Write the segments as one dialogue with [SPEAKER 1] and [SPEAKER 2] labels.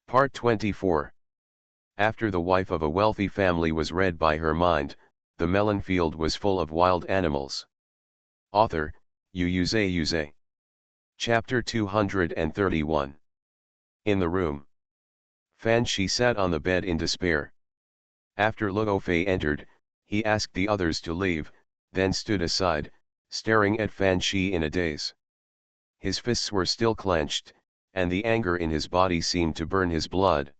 [SPEAKER 1] Part 24. After the wife of a wealthy family was read by her mind, the melon field was full of wild animals. Author, Xuanhuan. Chapter 231. In the room. Fan Shi sat on the bed in despair. After Luo Fei entered, he asked the others to leave, then stood aside, staring at Fan Shi in a daze. His fists were still clenched, and the anger in his body seemed to burn his blood.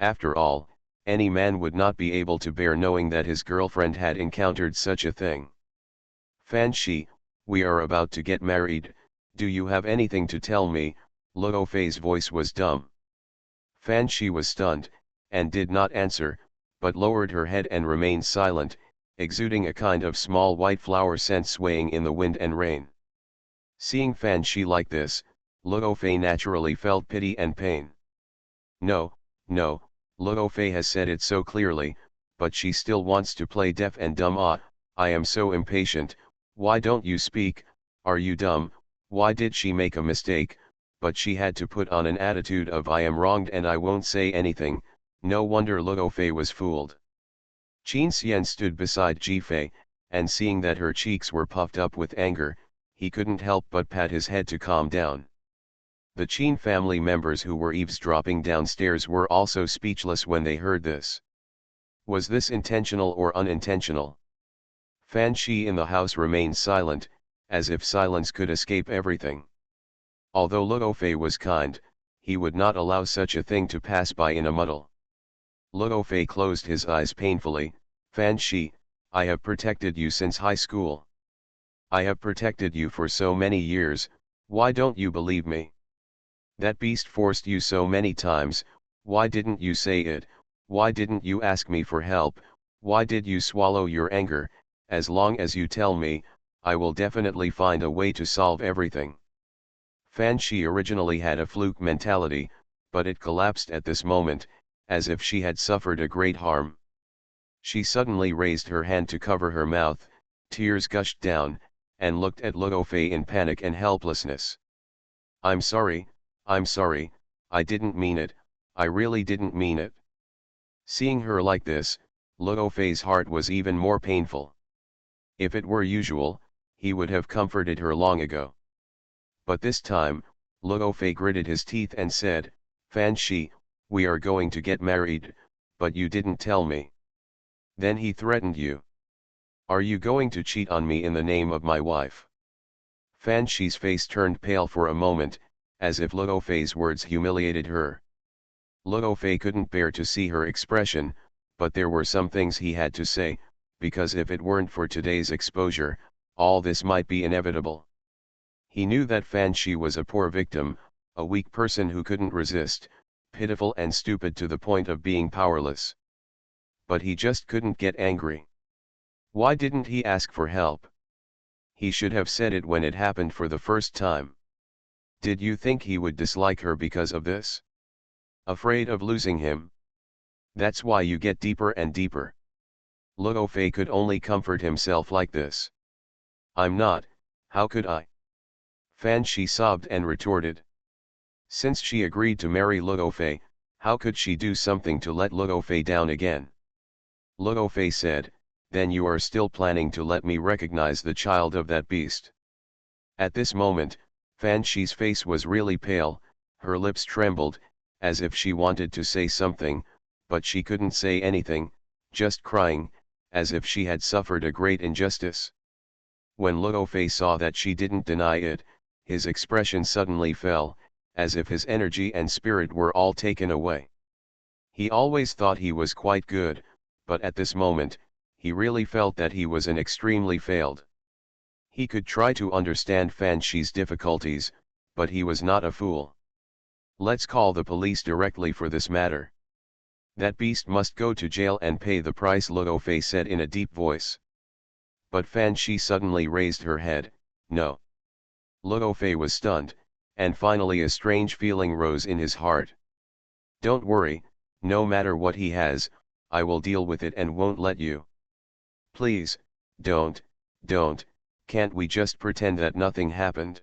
[SPEAKER 1] After all, any man would not be able to bear knowing that his girlfriend had encountered such a thing. Fan Shi, we are about to get married, do you have anything to tell me? Luo Fei's voice was dumb. Fan Shi was stunned, and did not answer, but lowered her head and remained silent, exuding a kind of small white flower scent swaying in the wind and rain. Seeing Fan Shi like this, Luo Fei naturally felt pity and pain. No, Luo Fei has said it so clearly, but she still wants to play deaf and dumb. I am so impatient. Why don't you speak? Are you dumb? Why did she make a mistake? But she had to put on an attitude of I am wronged and I won't say anything. No wonder Luo Fei was fooled. Qin Xian stood beside Ji Fei, and seeing that her cheeks were puffed up with anger, he couldn't help but pat his head to calm down. The Qin family members who were eavesdropping downstairs were also speechless when they heard this. Was this intentional or unintentional? Fan Shi in the house remained silent, as if silence could escape everything. Although Luo Fei was kind, he would not allow such a thing to pass by in a muddle. Luo Fei closed his eyes painfully. Fan Shi, I have protected you since high school. I have protected you for so many years, why don't you believe me? That beast forced you so many times, why didn't you say it? Why didn't you ask me for help? Why did you swallow your anger? As long as you tell me, I will definitely find a way to solve everything. Fan Shi originally had a fluke mentality, but it collapsed at this moment, as if she had suffered a great harm. She suddenly raised her hand to cover her mouth, tears gushed down, and looked at Luo Fei in panic and helplessness. I'm sorry, I didn't mean it, I really didn't mean it. Seeing her like this, Luo Fei's heart was even more painful. If it were usual, he would have comforted her long ago. But this time, Luo Fei gritted his teeth and said, Fan Shi, we are going to get married, but you didn't tell me. Then he threatened you. Are you going to cheat on me in the name of my wife? Fan Shi's face turned pale for a moment, as if Luo Fei's words humiliated her. Luo Fei couldn't bear to see her expression, but there were some things he had to say, because if it weren't for today's exposure, all this might be inevitable. He knew that Fan Shi was a poor victim, a weak person who couldn't resist, pitiful and stupid to the point of being powerless. But he just couldn't get angry. Why didn't he ask for help? He should have said it when it happened for the first time. Did you think he would dislike her because of this? Afraid of losing him? That's why you get deeper and deeper. Luo Fei could only comfort himself like this. I'm not, how could I? Fan Shi sobbed and retorted. Since she agreed to marry Luo Fei, how could she do something to let Luo Fei down again? Luo Fei said, then you are still planning to let me recognize the child of that beast. At this moment, Fan Shi's face was really pale, her lips trembled, as if she wanted to say something, but she couldn't say anything, just crying, as if she had suffered a great injustice. When Luo Fei saw that she didn't deny it, his expression suddenly fell, as if his energy and spirit were all taken away. He always thought he was quite good, but at this moment, he really felt that he was an extremely failed. He could try to understand Fan Shi's difficulties, but he was not a fool. Let's call the police directly for this matter. That beast must go to jail and pay the price, Luo Fei said in a deep voice. But Fan Shi suddenly raised her head. No. Luo Fei was stunned, and finally a strange feeling rose in his heart. Don't worry, no matter what he has, I will deal with it and won't let you. Please, don't, can't we just pretend that nothing happened?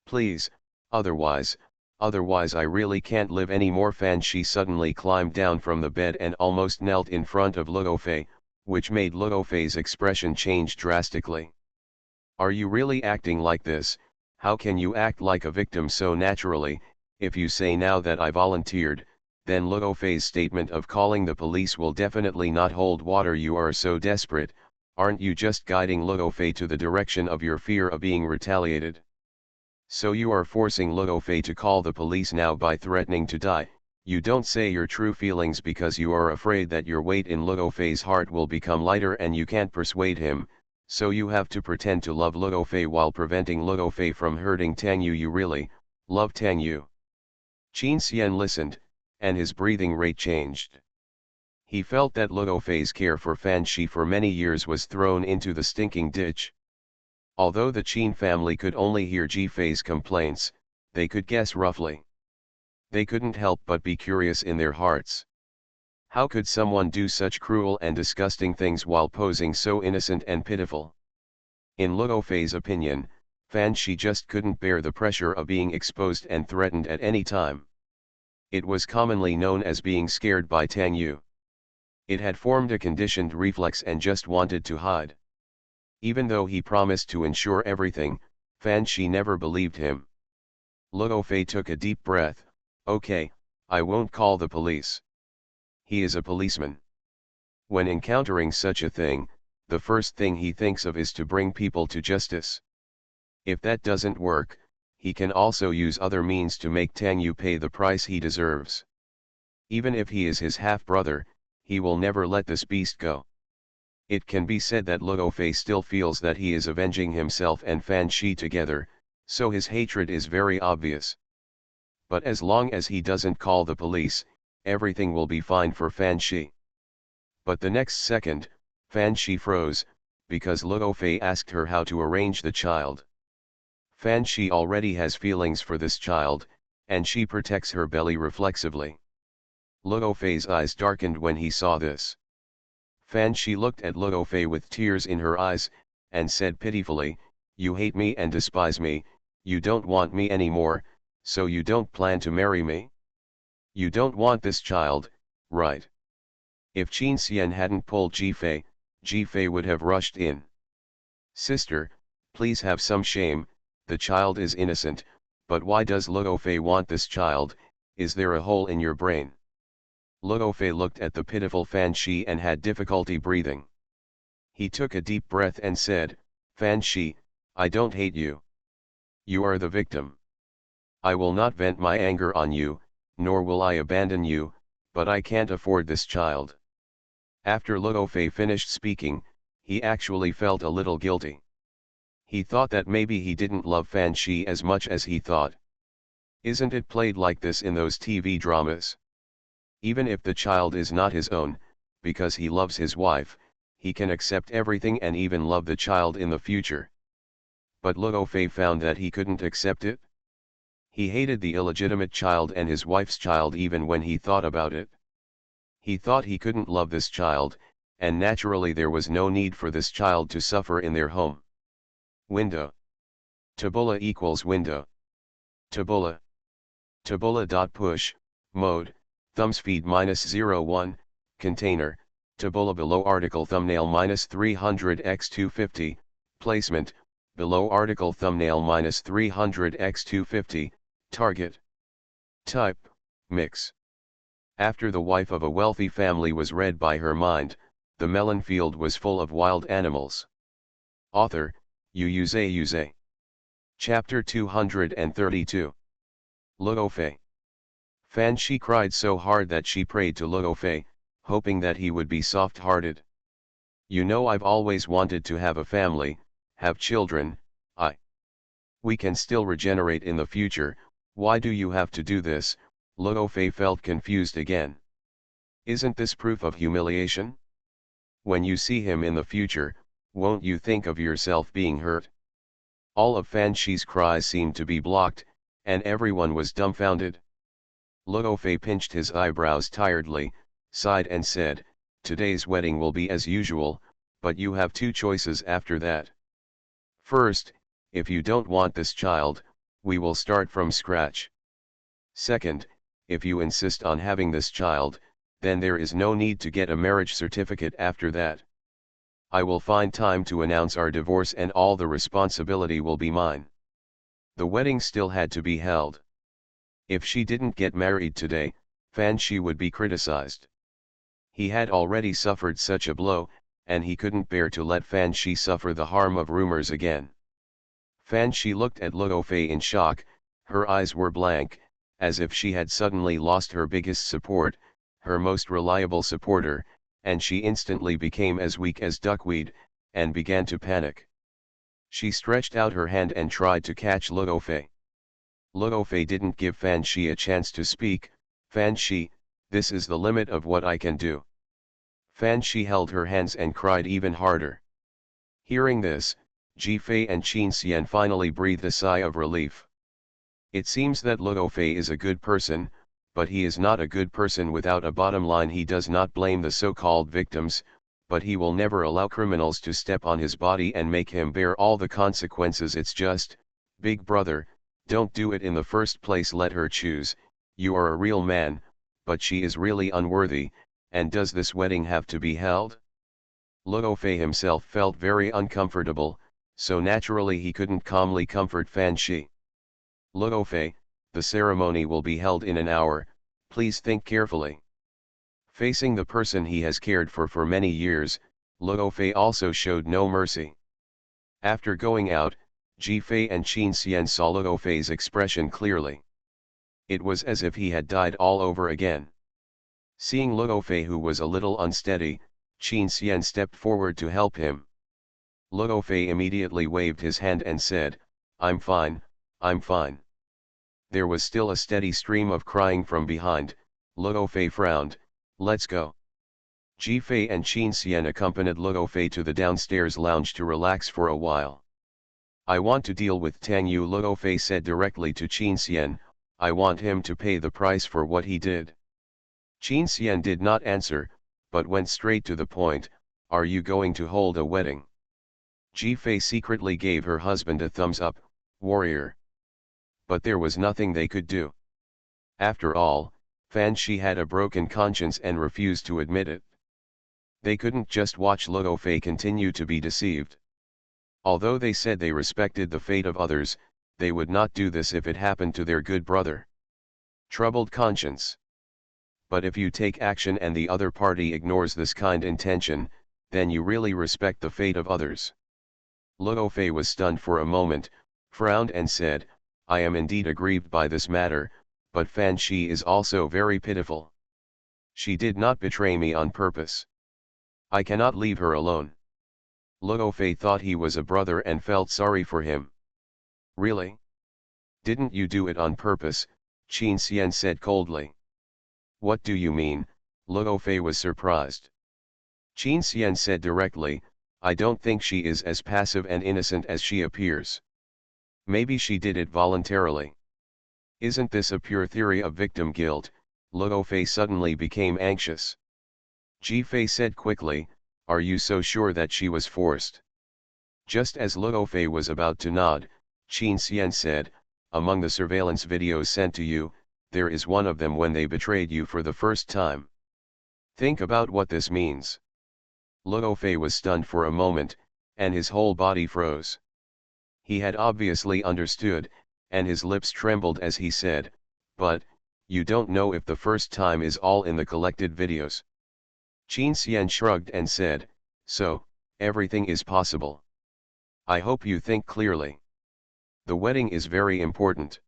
[SPEAKER 1] Please, otherwise, otherwise I really can't live anymore. Fan Shi suddenly climbed down from the bed and almost knelt in front of Luo Fei, which made Luo Fei's expression change drastically. Are you really acting like this? How can you act like a victim so naturally? If you say now that I volunteered, then Luo Fei's statement of calling the police will definitely not hold water. You are so desperate, aren't you just guiding Luo Fei to the direction of your fear of being retaliated? So you are forcing Luo Fei to call the police now by threatening to die. You don't say your true feelings because you are afraid that your weight in Luo Fei's heart will become lighter and you can't persuade him, so you have to pretend to love Luo Fei while preventing Luo Fei from hurting Tang Yu. You really love Tang Yu? Qin Xian listened, and his breathing rate changed. He felt that Luo Fei's care for Fan Shi for many years was thrown into the stinking ditch. Although the Qin family could only hear Ji Fei's complaints, they could guess roughly. They couldn't help but be curious in their hearts. How could someone do such cruel and disgusting things while posing so innocent and pitiful? In Luo Fei's opinion, Fan Shi just couldn't bear the pressure of being exposed and threatened at any time. It was commonly known as being scared by Tang Yu. It had formed a conditioned reflex and just wanted to hide. Even though he promised to ensure everything, Fan Shi never believed him. Luo Fei took a deep breath. Okay, I won't call the police. He is a policeman. When encountering such a thing, the first thing he thinks of is to bring people to justice. If that doesn't work, he can also use other means to make Tang Yu pay the price he deserves. Even if he is his half-brother, he will never let this beast go. It can be said that Luo Fei still feels that he is avenging himself and Fan Shi together, so his hatred is very obvious. But as long as he doesn't call the police, everything will be fine for Fan Shi. But the next second, Fan Shi froze, because Luo Fei asked her how to arrange the child. Fan Shi already has feelings for this child, and she protects her belly reflexively. Luo Fei's eyes darkened when he saw this. Fan Shi looked at Luo Fei with tears in her eyes, and said pitifully, "You hate me and despise me, you don't want me anymore, so you don't plan to marry me? You don't want this child, right?" If Qin Xian hadn't pulled Ji Fei would have rushed in. "Sister, please have some shame, the child is innocent, but why does Luo Fei want this child? Is there a hole in your brain?" Luo Fei looked at the pitiful Fan Shi and had difficulty breathing. He took a deep breath and said, "Fan Shi, I don't hate you. You are the victim. I will not vent my anger on you, nor will I abandon you, but I can't afford this child." After Luo Fei finished speaking, he actually felt a little guilty. He thought that maybe he didn't love Fan Shi as much as he thought. Isn't it played like this in those TV dramas? Even if the child is not his own, because he loves his wife, he can accept everything and even love the child in the future. But Luo Fei found that he couldn't accept it. He hated the illegitimate child and his wife's child even when he thought about it. He thought he couldn't love this child, and naturally there was no need for this child to suffer in their home. Window. Tabula equals window. Tabula. Tabula.push, mode, thumbs feed -01, container, tabula below article thumbnail -300x250, placement, below article thumbnail -300x250, target. Type, mix. After The Wife of a Wealthy Family was read by her mind, the melon field was full of wild animals. Author, Yuze. Chapter 232. Luo Fei. Fan Shi cried so hard that she prayed to Luo Fei, hoping that he would be soft-hearted. "You know I've always wanted to have a family, have children, We can still regenerate in the future, why do you have to do this?" Luo Fei felt confused again. "Isn't this proof of humiliation? When you see him in the future, won't you think of yourself being hurt?" All of Fan Shi's cries seemed to be blocked, and everyone was dumbfounded. Luo Fei pinched his eyebrows tiredly, sighed and said, "Today's wedding will be as usual, but you have two choices after that. First, if you don't want this child, we will start from scratch. Second, if you insist on having this child, then there is no need to get a marriage certificate after that. I will find time to announce our divorce and all the responsibility will be mine. The wedding still had to be held. If she didn't get married today, Fan Shi would be criticized. He had already suffered such a blow, and he couldn't bear to let Fan Shi suffer the harm of rumors again. Fan Shi looked at Luo Fei in shock, her eyes were blank, as if she had suddenly lost her biggest support, her most reliable supporter, and she instantly became as weak as duckweed, and began to panic. She stretched out her hand and tried to catch Luo Fei. Luo Fei didn't give Fan Shi a chance to speak. Fan Shi, this is the limit of what I can do. Fan Shi held her hands and cried even harder. Hearing this, Ji Fei and Qin Xian finally breathed a sigh of relief. It seems that Luo Fei is a good person, but he is not a good person without a bottom line. He does not blame the so-called victims, but he will never allow criminals to step on his body and make him bear all the consequences. It's just, big brother, don't do it in the first place. Let her choose. You are a real man, but she is really unworthy, and does this wedding have to be held? Luo Fei himself felt very uncomfortable, so naturally he couldn't calmly comfort Fan Shi. Luo Fei, the ceremony will be held in an hour, please think carefully. Facing the person he has cared for many years, Luo Fei also showed no mercy. After going out, Ji Fei and Qin Xian saw Luo Fei's expression clearly. It was as if he had died all over again. Seeing Luo Fei, who was a little unsteady, Qin Xian stepped forward to help him. Luo Fei immediately waved his hand and said, I'm fine, I'm fine. There was still a steady stream of crying from behind. Luo Fei frowned, let's go. Ji Fei and Qin Xian accompanied Luo Fei to the downstairs lounge to relax for a while. I want to deal with Tang Yu, Luo Fei said directly to Qin Xian. I want him to pay the price for what he did. Qin Xian did not answer, but went straight to the point. Are you going to hold a wedding? Ji Fei secretly gave her husband a thumbs up, warrior. But there was nothing they could do. After all, Fan Shi had a broken conscience and refused to admit it. They couldn't just watch Luo Fei continue to be deceived. Although they said they respected the fate of others, they would not do this if it happened to their good brother. Troubled conscience. But if you take action and the other party ignores this kind intention, then you really respect the fate of others. Luo Fei was stunned for a moment, frowned and said, I am indeed aggrieved by this matter, but Fan Shi is also very pitiful. She did not betray me on purpose. I cannot leave her alone. Luo Fei thought he was a brother and felt sorry for him. Really? Didn't you do it on purpose? Qin Xian said coldly. What do you mean? Luo Fei was surprised. Qin Xian said directly, I don't think she is as passive and innocent as she appears. Maybe she did it voluntarily. Isn't this a pure theory of victim guilt? Luo Fei suddenly became anxious. Ji Fei said quickly, are you so sure that she was forced? Just as Luo Fei was about to nod, Qin Xian said, among the surveillance videos sent to you, there is one of them when they betrayed you for the first time. Think about what this means. Luo Fei was stunned for a moment, and his whole body froze. He had obviously understood, and his lips trembled as he said, but, you don't know if the first time is all in the collected videos. Qin Xian shrugged and said, so, everything is possible. I hope you think clearly. The wedding is very important.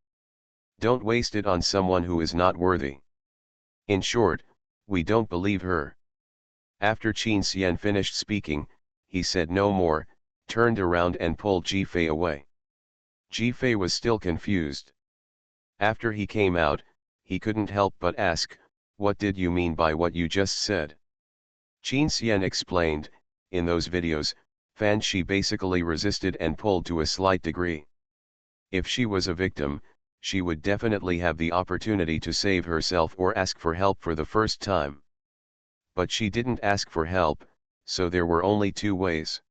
[SPEAKER 1] Don't waste it on someone who is not worthy. In short, we don't believe her. After Qin Xian finished speaking, he said no more, turned around and pulled Ji Fei away. Ji Fei was still confused. After he came out, he couldn't help but ask, what did you mean by what you just said? Qin Xian explained, in those videos, Fan Shi basically resisted and pulled to a slight degree. If she was a victim, she would definitely have the opportunity to save herself or ask for help for the first time. But she didn't ask for help, so there were only two ways.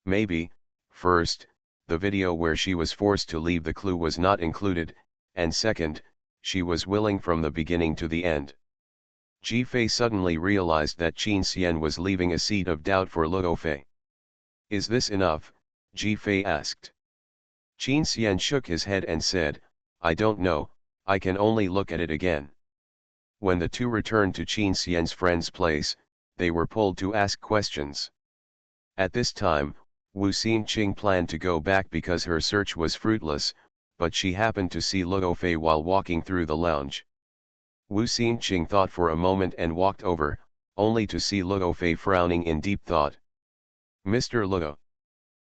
[SPEAKER 1] Maybe, first, the video where she was forced to leave the clue was not included, and second, She was willing from the beginning to the end. Ji Fei suddenly realized that Qin Xian was leaving a seed of doubt for Luo Fei. Is this enough? Ji Fei asked. Qin Xian shook his head and said, I don't know, I can only look at it again. When the two returned to Qin Xian's friend's place, they were pulled to ask questions. At this time, Wu Xinqing planned to go back because her search was fruitless, but she happened to see Luo Fei while walking through the lounge. Wu Xinqing thought for a moment and walked over, only to see Luo Fei frowning in deep thought. Mr. Luo.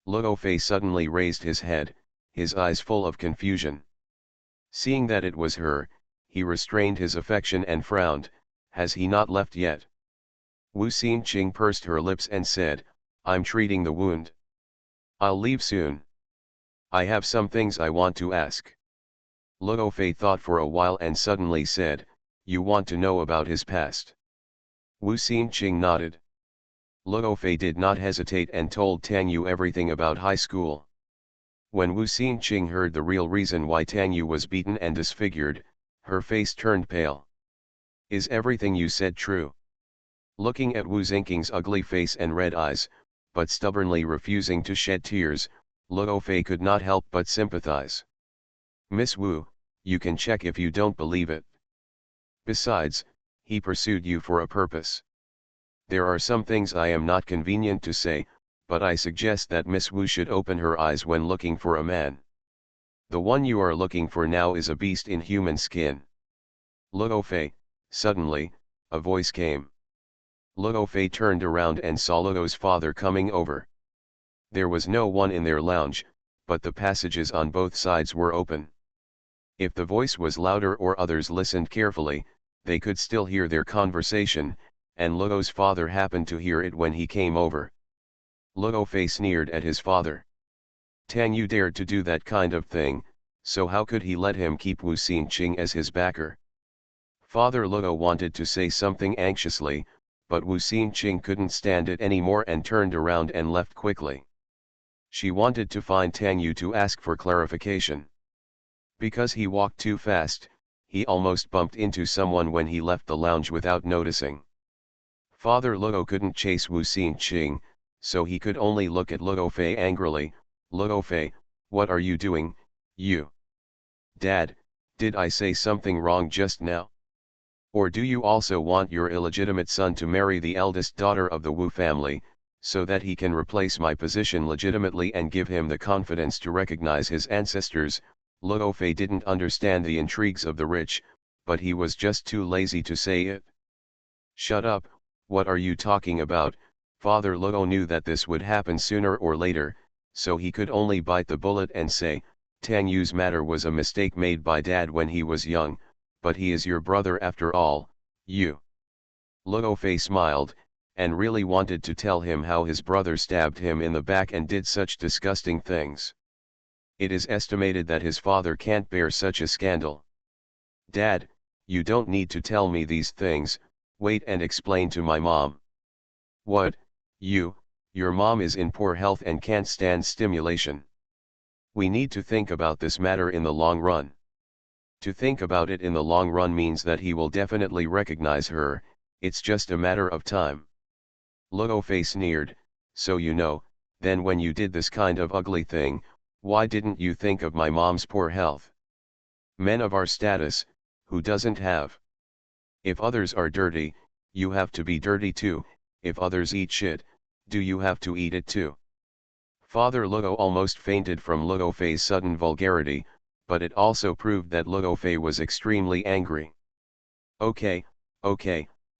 [SPEAKER 1] Luo Fei suddenly raised his head, his eyes full of confusion. Seeing that it was her, he restrained his affection and frowned. Has he not left yet? Wu Xinqing pursed her lips and said, I'm treating the wound. I'll leave soon. I have some things I want to ask. Luo Fei thought for a while and suddenly said, You want to know about his past? Wu Xinqing nodded. Luo Fei did not hesitate and told Tang Yu everything about high school. When Wu Xinqing heard the real reason why Tang Yu was beaten and disfigured, her face turned pale. Is everything you said true? Looking at Wu Xinqing's ugly face and red eyes, but stubbornly refusing to shed tears, Luo Fei could not help but sympathize. Miss Wu, you can check if you don't believe it. Besides, he pursued you for a purpose. There are some things I am not convenient to say, but I suggest that Miss Wu should open her eyes when looking for a man. The one you are looking for now is a beast in human skin. Luo Fei, suddenly, a voice came. Luo Fei turned around and saw Luo's father coming over. There was no one in their lounge, but the passages on both sides were open. If the voice was louder or others listened carefully, they could still hear their conversation, and Luo's father happened to hear it when he came over. Luo Fei sneered at his father. Tang Yu dared to do that kind of thing, so how could he let him keep Wu Xinqing as his backer? Father Luo wanted to say something anxiously, but Wu Xinqing couldn't stand it anymore and turned around and left quickly. She wanted to find Tang Yu to ask for clarification. Because he walked too fast, he almost bumped into someone when he left the lounge without noticing. Father Luo couldn't chase Wu Xinqing, so he could only look at Luo Fei angrily. Luo Fei, what are you doing, you? Dad, did I say something wrong just now? Or do you also want your illegitimate son to marry the eldest daughter of the Wu family, so that he can replace my position legitimately and give him the confidence to recognize his ancestors? Luo Fei didn't understand the intrigues of the rich, but he was just too lazy to say it. Shut up, what are you talking about? Father Luo knew that this would happen sooner or later, so he could only bite the bullet and say, Tang Yu's matter was a mistake made by Dad when he was young, but he is your brother after all, you. Luo Fei smiled, and really wanted to tell him how his brother stabbed him in the back and did such disgusting things. It is estimated that his father can't bear such a scandal. Dad, you don't need to tell me these things, wait and explain to my mom. What, your mom is in poor health and can't stand stimulation. We need to think about this matter in the long run. To think about it in the long run means that he will definitely recognize her, it's just a matter of time. Luo Fei sneered, so you know, then when you did this kind of ugly thing, why didn't you think of my mom's poor health? Men of our status, who doesn't have? If others are dirty, you have to be dirty too. If others eat shit, do you have to eat it too? Father Luo almost fainted from Luo Fei's sudden vulgarity, but it also proved that Luo Fei was extremely angry. Okay,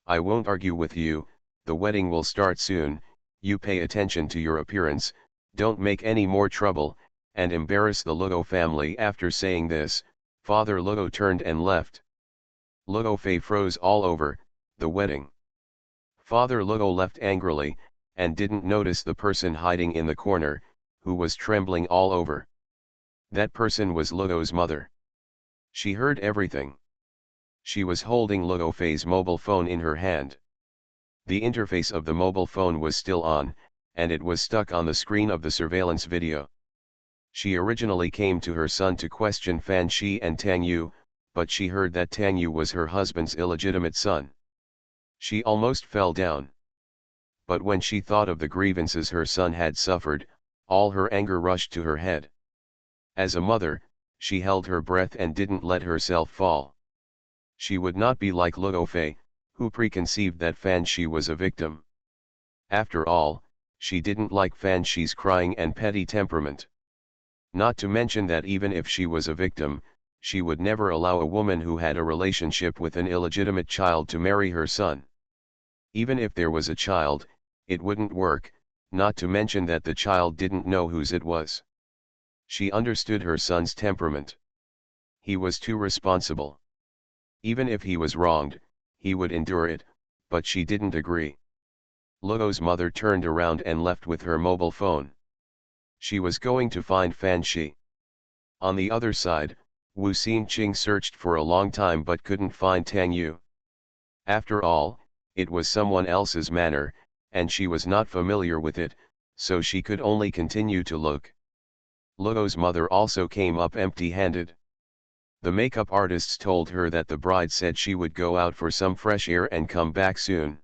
[SPEAKER 1] I won't argue with you, the wedding will start soon, you pay attention to your appearance, don't make any more trouble, and embarrass the Luo family. After saying this, Father Luo turned and left. Luo Fei froze all over. The wedding. Father Luo left angrily, and didn't notice the person hiding in the corner, who was trembling all over. That person was Luo's mother. She heard everything. She was holding Luo Fei's mobile phone in her hand. The interface of the mobile phone was still on, and it was stuck on the screen of the surveillance video. She originally came to her son to question Fan Shi and Tang Yu, but she heard that Tang Yu was her husband's illegitimate son. She almost fell down. But when she thought of the grievances her son had suffered, all her anger rushed to her head. As a mother, she held her breath and didn't let herself fall. She would not be like Luo Fei, who preconceived that Fan Shi was a victim. After all, she didn't like Fan Shi's crying and petty temperament. Not to mention that even if she was a victim, she would never allow a woman who had a relationship with an illegitimate child to marry her son. Even if there was a child, it wouldn't work, not to mention that the child didn't know whose it was. She understood her son's temperament. He was too responsible. Even if he was wronged, he would endure it, but she didn't agree. Luo's mother turned around and left with her mobile phone. She was going to find Fan Shi. On the other side, Wu Xingqing searched for a long time but couldn't find Tang Yu. After all, it was someone else's manor, and she was not familiar with it, so she could only continue to look. Luo's mother also came up empty-handed. The makeup artists told her that the bride said she would go out for some fresh air and come back soon.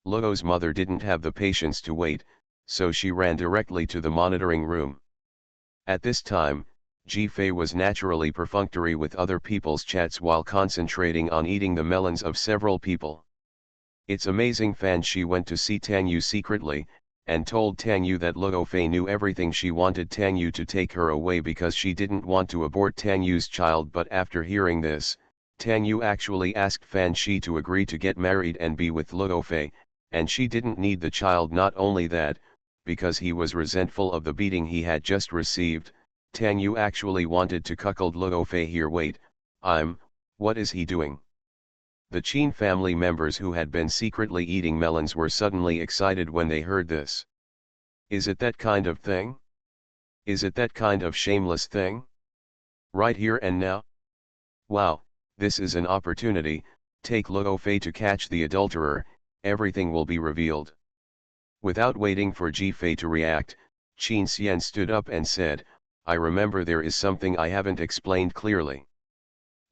[SPEAKER 1] Luo's mother didn't have the patience to wait, so she ran directly to the monitoring room. At this time, Ji Fei was naturally perfunctory with other people's chats while concentrating on eating the melons of several people. It's amazing Fan Shi went to see Tang Yu secretly, and told Tang Yu that Luo Fei knew everything. She wanted Tang Yu to take her away because she didn't want to abort Tang Yu's child, but after hearing this, Tang Yu actually asked Fan Shi to agree to get married and be with Luo Fei, and she didn't need the child. Not only that, because he was resentful of the beating he had just received, Tang Yu actually wanted to cuckold Luo Fei here. Wait, what is he doing? The Qin family members who had been secretly eating melons were suddenly excited when they heard this. Is it that kind of thing? Is it that kind of shameless thing? Right here and now? Wow, this is an opportunity. Take Luo Fei to catch the adulterer, everything will be revealed. Without waiting for Ji Fei to react, Qin Xian stood up and said, I remember there is something I haven't explained clearly.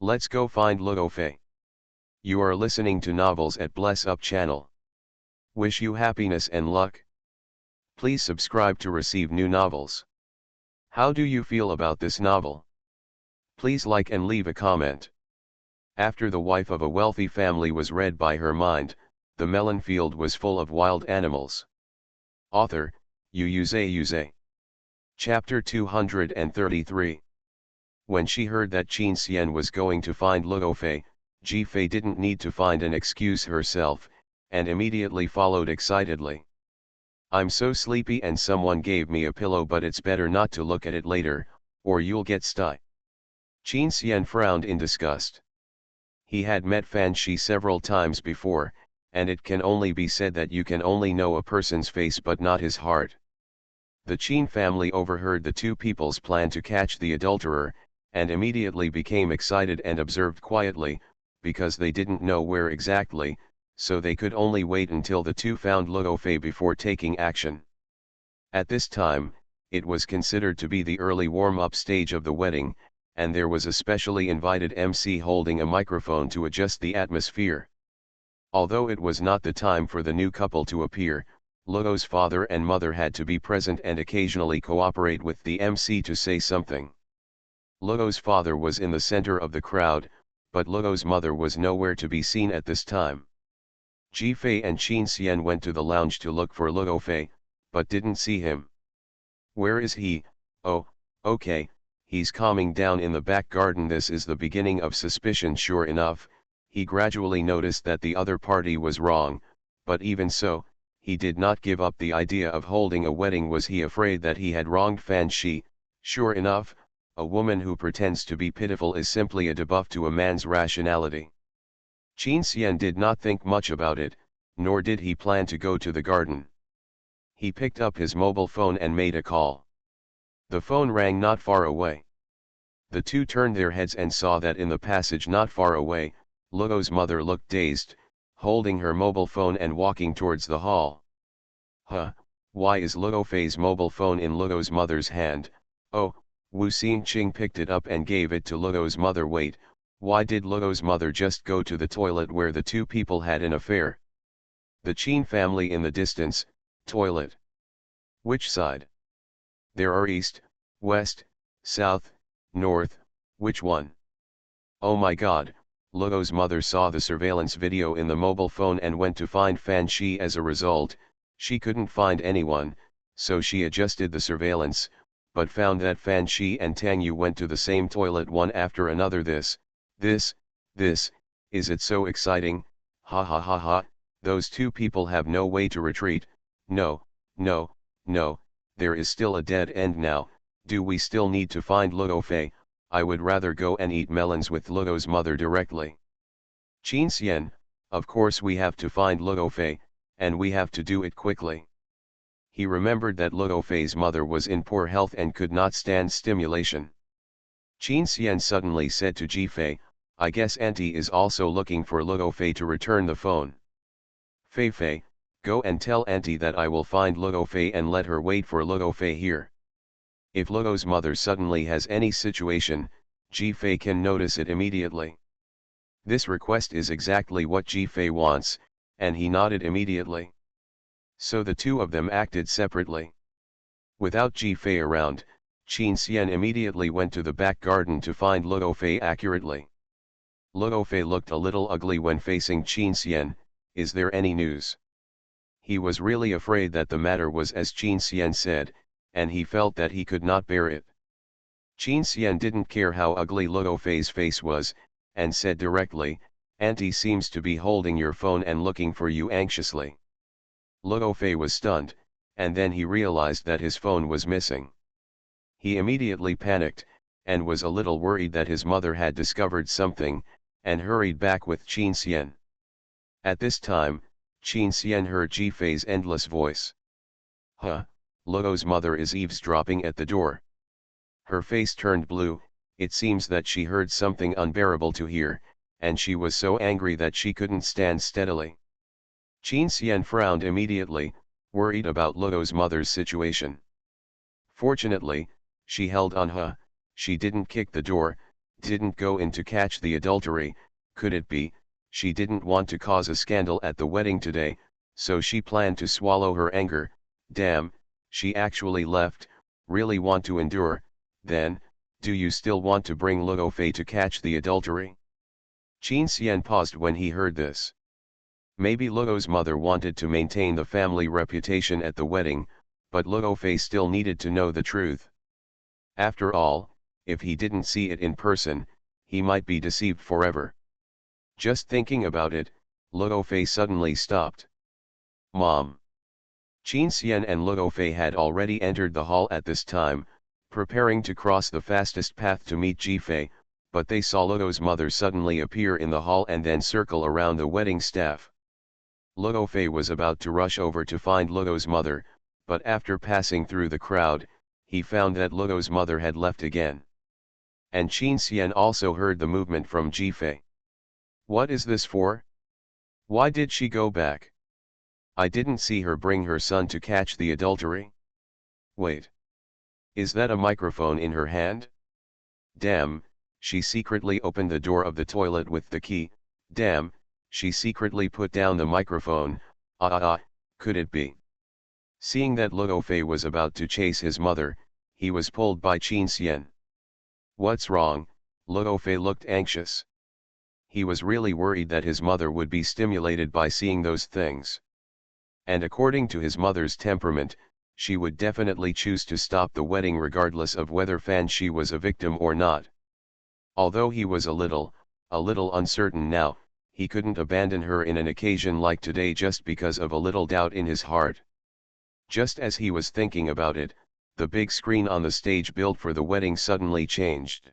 [SPEAKER 1] Let's go find Luo Fei. You are listening to Novels at Bless Up channel. Wish you happiness and luck. Please subscribe to receive new novels. How do you feel about this novel? Please like and leave a comment. After The Wife of a Wealthy Family was read by her mind, the melon field was full of wild animals. Author, Yuze. Chapter 233. When she heard that Qin Xian was going to find Luo Fei, Ji Fei didn't need to find an excuse herself, and immediately followed excitedly. I'm so sleepy and someone gave me a pillow, but it's better not to look at it later, or you'll get sty. Qin Xian frowned in disgust. He had met Fan Shi several times before, and it can only be said that you can only know a person's face but not his heart. The Qin family overheard the two people's plan to catch the adulterer, and immediately became excited and observed quietly, because they didn't know where exactly, so they could only wait until the two found Luo Fei before taking action. At this time, it was considered to be the early warm-up stage of the wedding, and there was a specially invited MC holding a microphone to adjust the atmosphere. Although it was not the time for the new couple to appear, Luo's father and mother had to be present and occasionally cooperate with the MC to say something. Luo's father was in the center of the crowd, but Luo's mother was nowhere to be seen at this time. Ji Fei and Qin Xian went to the lounge to look for Luo Fei, but didn't see him. Where is he? Oh, okay, he's calming down in the back garden. This is the beginning of suspicion. Sure enough, he gradually noticed that the other party was wrong, but even so, he did not give up the idea of holding a wedding. Was he afraid that he had wronged Fan Shi? Sure enough, a woman who pretends to be pitiful is simply a debuff to a man's rationality. Qin Xian did not think much about it, nor did he plan to go to the garden. He picked up his mobile phone and made a call. The phone rang not far away. The two turned their heads and saw that in the passage not far away, Luo's mother looked dazed, holding her mobile phone and walking towards the hall. Huh, why is Luo Fei's mobile phone in Luo's mother's hand? Oh, Wu Xingqing picked it up and gave it to Luo's mother. Wait, Why did Luo's mother just go to the toilet where the two people had an affair? The Qin family in the distance, toilet. Which side? There are east, west, south, north, which one? Oh my god, Luo's mother saw the surveillance video in the mobile phone and went to find Fan Shi. As a result, she couldn't find anyone, so she adjusted the surveillance, but found that Fan Shi and Tang Yu went to the same toilet one after another. This, is it so exciting, ha ha ha ha, those two people have no way to retreat, no, there is still a dead end now, do we still need to find Luo Fei? I would rather go and eat melons with Luo's mother directly. Qin Xian, of course we have to find Luo Fei, and we have to do it quickly. He remembered that Luo Fei's mother was in poor health and could not stand stimulation. Qin Xian suddenly said to Ji Fei, I guess Auntie is also looking for Luo Fei to return the phone. Fei, go and tell Auntie that I will find Luo Fei and let her wait for Luo Fei here. If Luo's mother suddenly has any situation, Ji Fei can notice it immediately. This request is exactly what Ji Fei wants, and he nodded immediately. So the two of them acted separately. Without Ji Fei around, Qin Xian immediately went to the back garden to find Luo Fei accurately. Luo Fei looked a little ugly when facing Qin Xian. Is there any news? He was really afraid that the matter was as Qin Xian said, and he felt that he could not bear it. Qin Xian didn't care how ugly Luo Fei's face was, and said directly, Auntie seems to be holding your phone and looking for you anxiously. Luo Fei was stunned, and then he realized that his phone was missing. He immediately panicked, and was a little worried that his mother had discovered something, and hurried back with Qin Xian. At this time, Qin Xian heard Ji Fei's endless voice. Huh, Luo's mother is eavesdropping at the door. Her face turned blue, it seems that she heard something unbearable to hear, and she was so angry that she couldn't stand steadily. Qin Xian frowned immediately, worried about Luo's mother's situation. Fortunately, she held on. She didn't kick the door, didn't go in to catch the adultery. Could it be, she didn't want to cause a scandal at the wedding today, so she planned to swallow her anger. Damn, she actually left. Really want to endure, then, do you still want to bring Luo Fei to catch the adultery? Qin Xian paused when he heard this. Maybe Luo's mother wanted to maintain the family reputation at the wedding, but Luo Fei still needed to know the truth. After all, if he didn't see it in person, he might be deceived forever. Just thinking about it, Luo Fei suddenly stopped. Mom. Qin Xian and Luo Fei had already entered the hall at this time, preparing to cross the fastest path to meet Ji Fei, but they saw Luo's mother suddenly appear in the hall and then circle around the wedding staff. Luo Fei was about to rush over to find Luo's mother, but after passing through the crowd, he found that Luo's mother had left again. And Qin Xian also heard the movement from Ji Fei. What is this for? Why did she go back? I didn't see her bring her son to catch the adultery. Wait. Is that a microphone in her hand? Damn, she secretly opened the door of the toilet with the key. Damn, she secretly put down the microphone. Could it be? Seeing that Luo Fei was about to chase his mother, he was pulled by Qin Xian. What's wrong? Luo Fei looked anxious. He was really worried that his mother would be stimulated by seeing those things. And according to his mother's temperament, she would definitely choose to stop the wedding regardless of whether Fan Shi was a victim or not. Although he was a little uncertain now, he couldn't abandon her in an occasion like today just because of a little doubt in his heart. Just as he was thinking about it, the big screen on the stage built for the wedding suddenly changed.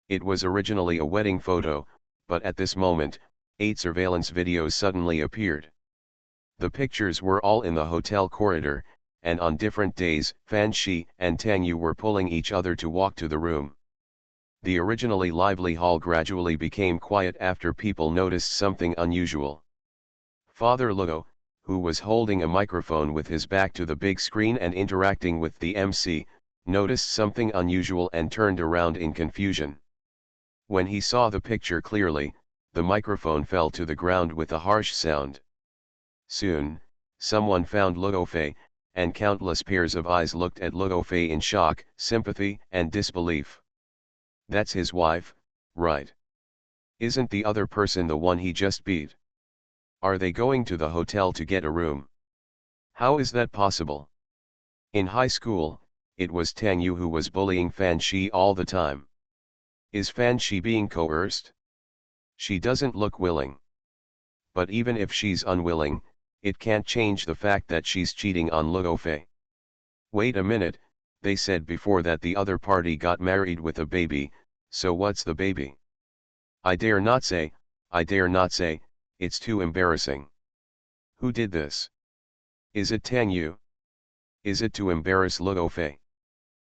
[SPEAKER 1] It was originally a wedding photo, but at this moment, 8 surveillance videos suddenly appeared. The pictures were all in the hotel corridor, and on different days, Fan Shi and Tang Yu were pulling each other to walk to the room. The originally lively hall gradually became quiet after people noticed something unusual. Father Luo, who was holding a microphone with his back to the big screen and interacting with the MC, noticed something unusual and turned around in confusion. When he saw the picture clearly, the microphone fell to the ground with a harsh sound. Soon, someone found Luofei, and countless pairs of eyes looked at Luofei in shock, sympathy, and disbelief. That's his wife, right? Isn't the other person the one he just beat? Are they going to the hotel to get a room? How is that possible? In high school, it was Tang Yu who was bullying Fan Shi all the time. Is Fan Shi being coerced? She doesn't look willing. But even if she's unwilling, it can't change the fact that she's cheating on Luofei. Wait a minute, they said before that the other party got married with a baby, so what's the baby? I dare not say, it's too embarrassing. Who did this? Is it Tang Yu? Is it to embarrass Luofei?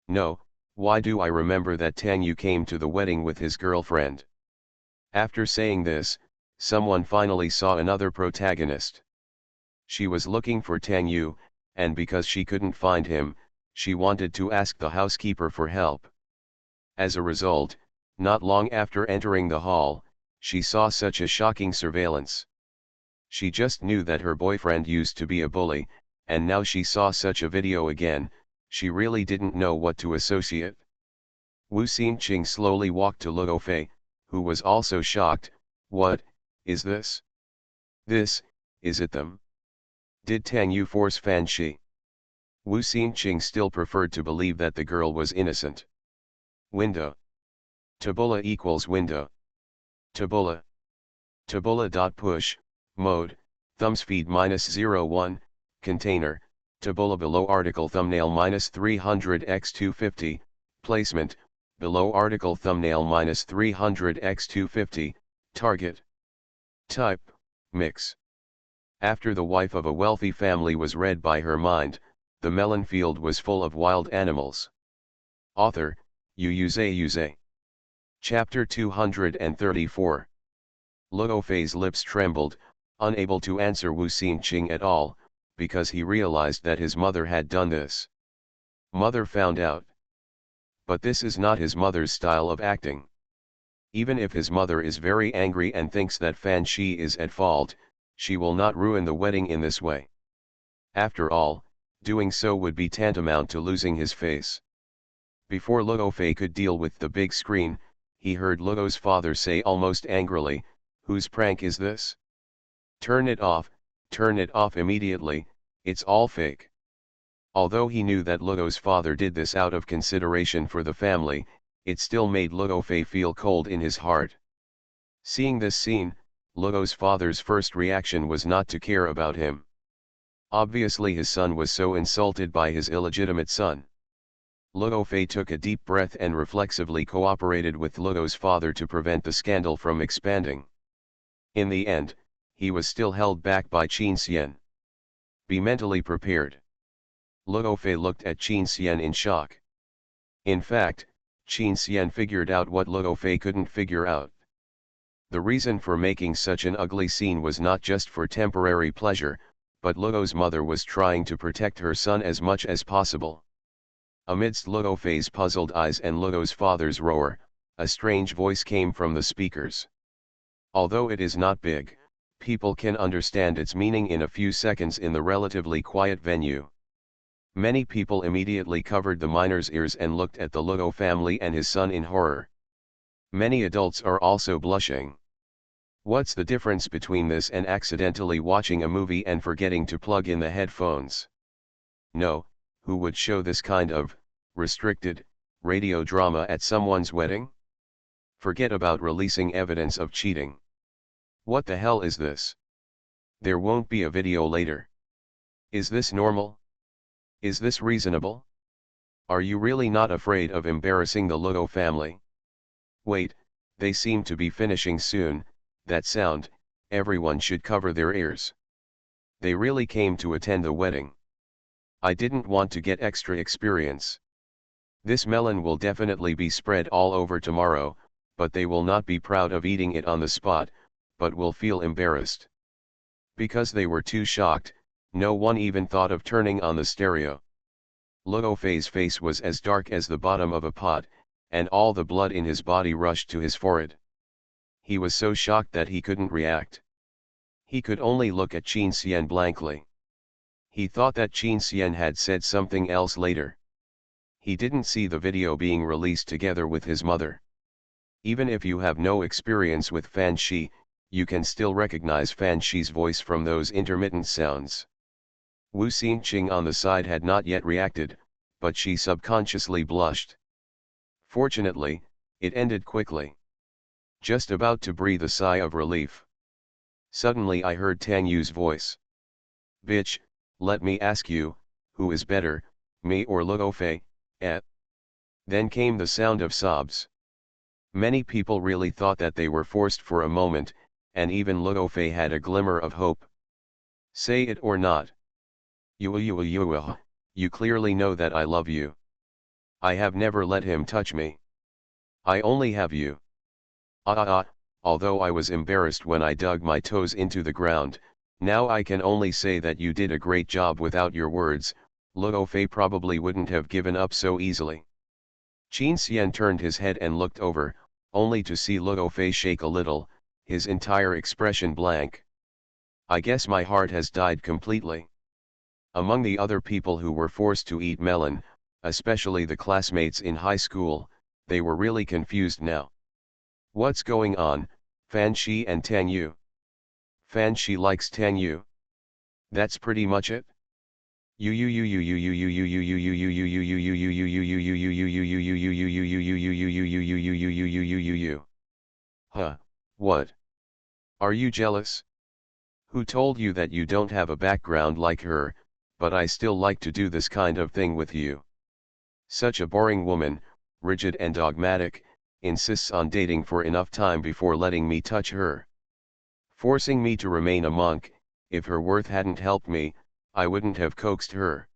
[SPEAKER 1] No, why do I remember that Tang Yu came to the wedding with his girlfriend? After saying this, someone finally saw another protagonist. She was looking for Tang Yu, and because she couldn't find him, she wanted to ask the housekeeper for help. As a result, not long after entering the hall, she saw such a shocking surveillance. She just knew that her boyfriend used to be a bully, and now she saw such a video again, she really didn't know what to associate. Wu Xinqing slowly walked to Luofei, who was also shocked. What is this? Is it them? Did Tang Yu force Fan Shi? Wu Xinqing still preferred to believe that the girl was innocent. Window. Tabula equals window. Tabula. Tabula.push, mode, thumbs feed -01, container, tabula below article thumbnail -300x250, placement, below article thumbnail -300x250, target. Type, mix. After the wife of a wealthy family was read by her mind, the melon field was full of wild animals. Author, Yuze. Chapter 234. Luofei's lips trembled, unable to answer Wu Xinqing at all, because he realized that his mother had done this. Mother found out. But this is not his mother's style of acting. Even if his mother is very angry and thinks that Fan Shi is at fault, she will not ruin the wedding in this way. After all, doing so would be tantamount to losing his face. Before Luofei could deal with the big screen, he heard Luo's father say almost angrily, "Whose prank is this? Turn it off immediately, it's all fake." Although he knew that Luo's father did this out of consideration for the family, it still made Luofei feel cold in his heart. Seeing this scene, Luo's father's first reaction was not to care about him. Obviously his son was so insulted by his illegitimate son. Luofei took a deep breath and reflexively cooperated with Luo's father to prevent the scandal from expanding. In the end, he was still held back by Qin Xian. Be mentally prepared. Luofei looked at Qin Xian in shock. In fact, Qin Xian figured out what Luofei couldn't figure out. The reason for making such an ugly scene was not just for temporary pleasure, but Luo's mother was trying to protect her son as much as possible. Amidst Luofei's puzzled eyes and Luo's father's roar, a strange voice came from the speakers. Although it is not big, people can understand its meaning in a few seconds in the relatively quiet venue. Many people immediately covered the minor's ears and looked at the Luo family and his son in horror. Many adults are also blushing. What's the difference between this and accidentally watching a movie and forgetting to plug in the headphones? No, who would show this kind of restricted radio drama at someone's wedding? Forget about releasing evidence of cheating. What the hell is this? There won't be a video later. Is this normal? Is this reasonable? Are you really not afraid of embarrassing the Luo family? Wait, they seem to be finishing soon. That sound, everyone should cover their ears. They really came to attend the wedding. I didn't want to get extra experience. This melon will definitely be spread all over tomorrow, but they will not be proud of eating it on the spot, but will feel embarrassed. Because they were too shocked, no one even thought of turning on the stereo. Luofei's face was as dark as the bottom of a pot, and all the blood in his body rushed to his forehead. He was so shocked that he couldn't react. He could only look at Qin Xian blankly. He thought that Qin Xian had said something else later. He didn't see the video being released together with his mother. Even if you have no experience with Fan Shi, you can still recognize Fan Shi's voice from those intermittent sounds. Wu Xingqing on the side had not yet reacted, but she subconsciously blushed. Fortunately, it ended quickly. Just about to breathe a sigh of relief. Suddenly I heard Tang Yu's voice. "Bitch, let me ask you, who is better, me or Luo Fei, eh?" Then came the sound of sobs. Many people really thought that they were forced for a moment, and even Luo Fei had a glimmer of hope. "Say it or not. You clearly know that I love you. I have never let him touch me. I only have you. Although I was embarrassed when I dug my toes into the ground, now I can only say that you did a great job without your words. Luo Fei probably wouldn't have given up so easily." Qin Xian turned his head and looked over, only to see Luo Fei shake a little, his entire expression blank. "I guess my heart has died completely." Among the other people who were forced to eat melon, especially the classmates in high school, they were really confused now. What's going on, Fan Shi and Tang Yu? Fan Shi likes Tang Yu. That's pretty much it. Huh, what? Are you jealous? Who told you that you don't have a background like her, but I still like to do this kind of thing with you? Such a boring woman, rigid and dogmatic, insists on dating for enough time before letting me touch her. Forcing me to remain a monk. If her worth hadn't helped me, I wouldn't have coaxed her.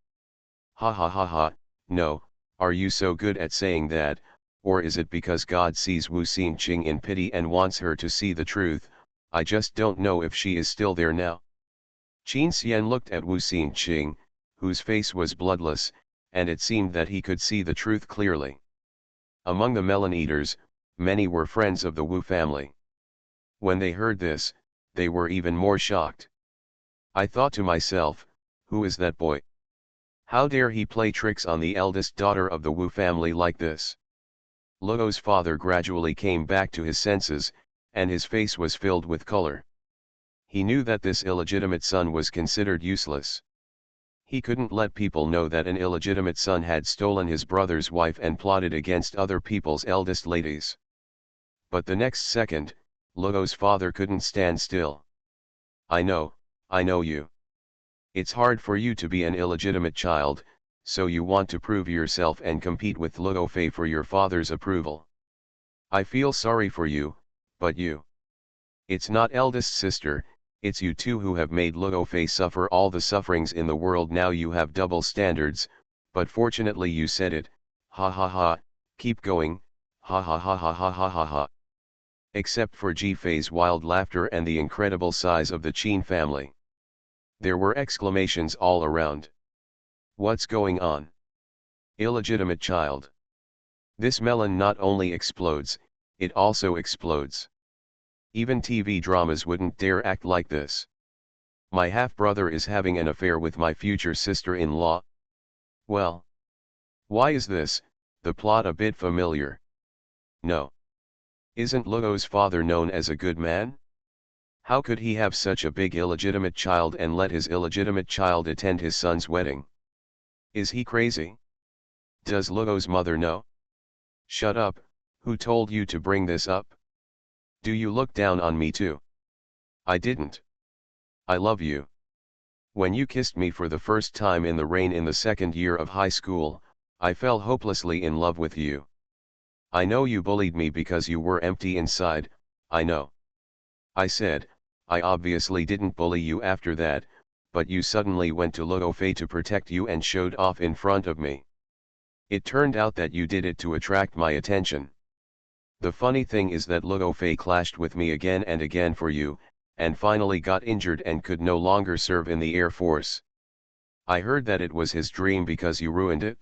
[SPEAKER 1] Ha ha ha ha. No, are you so good at saying that, or is it because God sees Wu Xingqing in pity and wants her to see the truth? I just don't know if she is still there now. Qin Xian looked at Wu Xingqing, whose face was bloodless, and it seemed that he could see the truth clearly. Among the melon eaters, many were friends of the Wu family. When they heard this, they were even more shocked. I thought to myself, who is that boy? How dare he play tricks on the eldest daughter of the Wu family like this? Luo's father gradually came back to his senses, and his face was filled with color. He knew that this illegitimate son was considered useless. He couldn't let people know that an illegitimate son had stolen his brother's wife and plotted against other people's eldest ladies. But the next second, Luo's father couldn't stand still. I know you. It's hard for you to be an illegitimate child, so you want to prove yourself and compete with Luo Fei for your father's approval. I feel sorry for you, but it's not eldest sister, it's you two who have made Luo Fei suffer all the sufferings in the world. Now you have double standards, but fortunately you said it, ha ha ha, keep going, ha ha ha ha ha ha ha ha. Except for Ji Fei's wild laughter and the incredible size of the Qin family. There were exclamations all around. What's going on? Illegitimate child. This melon not only explodes, it also explodes. Even TV dramas wouldn't dare act like this. My half-brother is having an affair with my future sister-in-law. Well, why is this, the plot a bit familiar? No. Isn't Luo's father known as a good man? How could he have such a big illegitimate child and let his illegitimate child attend his son's wedding? Is he crazy? Does Luo's mother know? Shut up, who told you to bring this up? Do you look down on me too? I didn't. I love you. When you kissed me for the first time in the rain in the second year of high school, I fell hopelessly in love with you. I know you bullied me because you were empty inside, I know. I said, I obviously didn't bully you after that, but you suddenly went to Luo Fei to protect you and showed off in front of me. It turned out that you did it to attract my attention. The funny thing is that Luo Fei clashed with me again and again for you, and finally got injured and could no longer serve in the Air Force. I heard that it was his dream because you ruined it.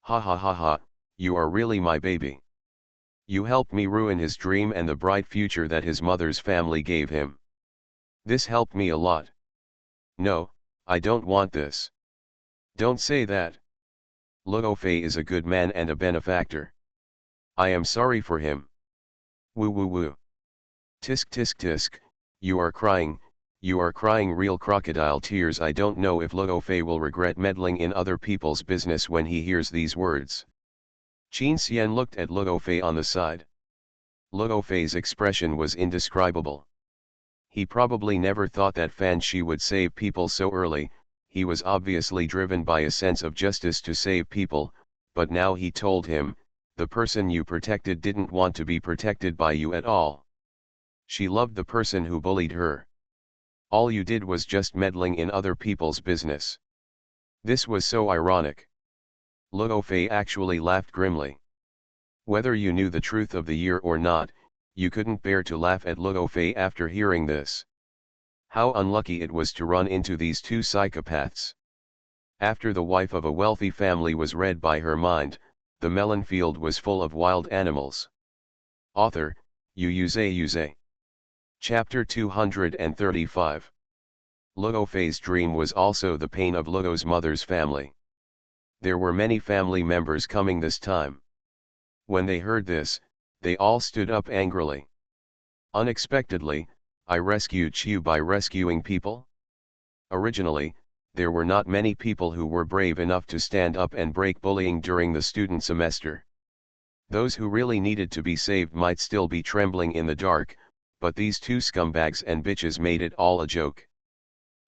[SPEAKER 1] Ha ha ha ha, you are really my baby. You helped me ruin his dream and the bright future that his mother's family gave him. This helped me a lot. No, I don't want this. Don't say that. Luo Fei is a good man and a benefactor. I am sorry for him. Woo woo woo. Tisk tisk tisk, you are crying real crocodile tears. I don't know if Luo Fei will regret meddling in other people's business when he hears these words. Qin Xian looked at Luo Fei on the side. Luo Fei's expression was indescribable. He probably never thought that Fan Shi would save people so early. He was obviously driven by a sense of justice to save people, but now he told him, the person you protected didn't want to be protected by you at all. She loved the person who bullied her. All you did was just meddling in other people's business. This was so ironic. Luo Fei actually laughed grimly. Whether you knew the truth of the year or not, you couldn't bear to laugh at Luo Fei after hearing this. How unlucky it was to run into these two psychopaths. After the wife of a wealthy family was read by her mind, the melon field was full of wild animals. Author, Yuze. Chapter 235. Luo Fei's dream was also the pain of Luo's mother's family. There were many family members coming this time. When they heard this, they all stood up angrily. Unexpectedly, I rescued Qiu by rescuing people? Originally, there were not many people who were brave enough to stand up and break bullying during the student semester. Those who really needed to be saved might still be trembling in the dark, but these two scumbags and bitches made it all a joke.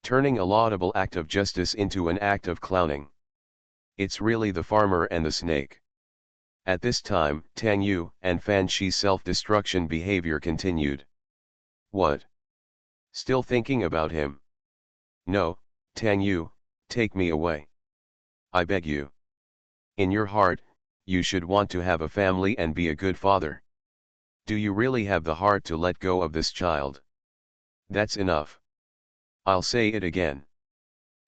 [SPEAKER 1] Turning a laudable act of justice into an act of clowning. It's really the farmer and the snake. At this time, Tang Yu and Fan Shi's self-destruction behavior continued. What? Still thinking about him? No, Tang Yu, take me away. I beg you. In your heart, you should want to have a family and be a good father. Do you really have the heart to let go of this child? That's enough. I'll say it again.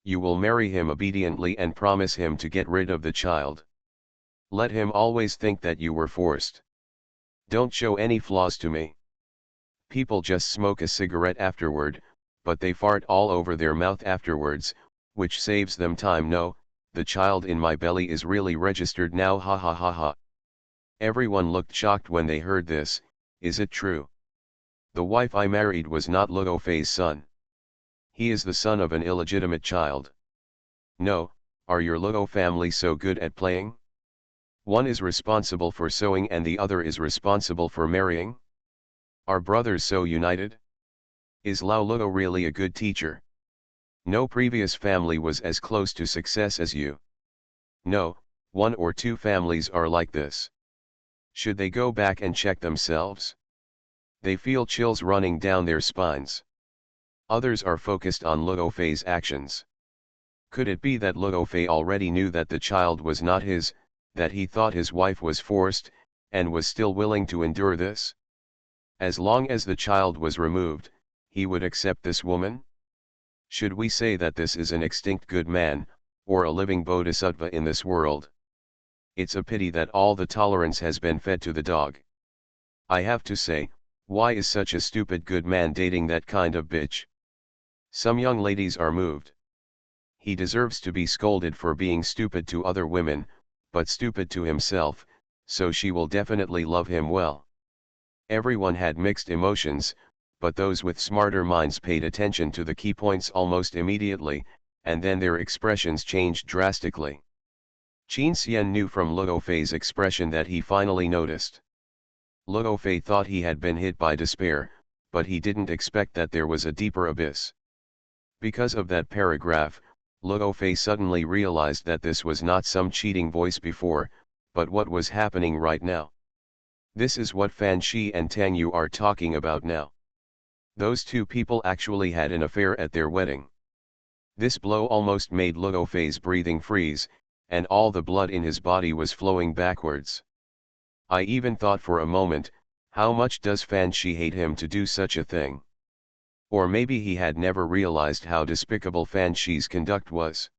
[SPEAKER 1] You will marry him obediently and promise him to get rid of the child. Let him always think that you were forced. Don't show any flaws to me. People just smoke a cigarette afterward, but they fart all over their mouth afterwards, which saves them time. No, the child in my belly is really registered now, ha ha ha ha. Everyone looked shocked when they heard this. Is it true? The wife I married was not Luo Fei's son. He is the son of an illegitimate child. No, are your Luo family so good at playing? One is responsible for sewing and the other is responsible for marrying? Are brothers so united? Is Lao Luo really a good teacher? No previous family was as close to success as you. No, one or two families are like this. Should they go back and check themselves? They feel chills running down their spines. Others are focused on Luo Fei's actions. Could it be that Luo Fei already knew that the child was not his, that he thought his wife was forced, and was still willing to endure this? As long as the child was removed, he would accept this woman? Should we say that this is an extinct good man, or a living bodhisattva in this world? It's a pity that all the tolerance has been fed to the dog. I have to say, why is such a stupid good man dating that kind of bitch? Some young ladies are moved. He deserves to be scolded for being stupid to other women, but stupid to himself, so she will definitely love him well. Everyone had mixed emotions, but those with smarter minds paid attention to the key points almost immediately, and then their expressions changed drastically. Qin Xian knew from Luo Fei's expression that he finally noticed. Luo Fei thought he had been hit by despair, but he didn't expect that there was a deeper abyss. Because of that paragraph, Luo Fei suddenly realized that this was not some cheating voice before, but what was happening right now. This is what Fan Shi and Tang Yu are talking about now. Those two people actually had an affair at their wedding. This blow almost made Luo Fei's breathing freeze, and all the blood in his body was flowing backwards. I even thought for a moment, how much does Fan Shi hate him to do such a thing? Or maybe he had never realized how despicable Fan Shi's conduct was.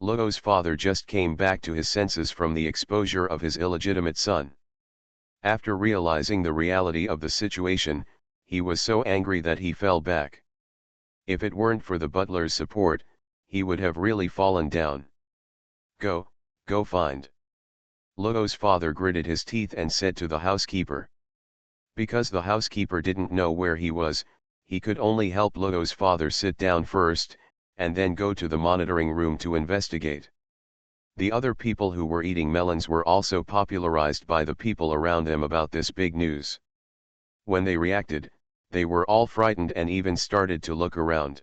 [SPEAKER 1] Luo's father just came back to his senses from the exposure of his illegitimate son. After realizing the reality of the situation, he was so angry that he fell back. If it weren't for the butler's support, he would have really fallen down. Go find. Luo's father gritted his teeth and said to the housekeeper. Because the housekeeper didn't know where he was, he could only help Luo's father sit down first, and then go to the monitoring room to investigate. The other people who were eating melons were also popularized by the people around them about this big news. When they reacted, they were all frightened and even started to look around.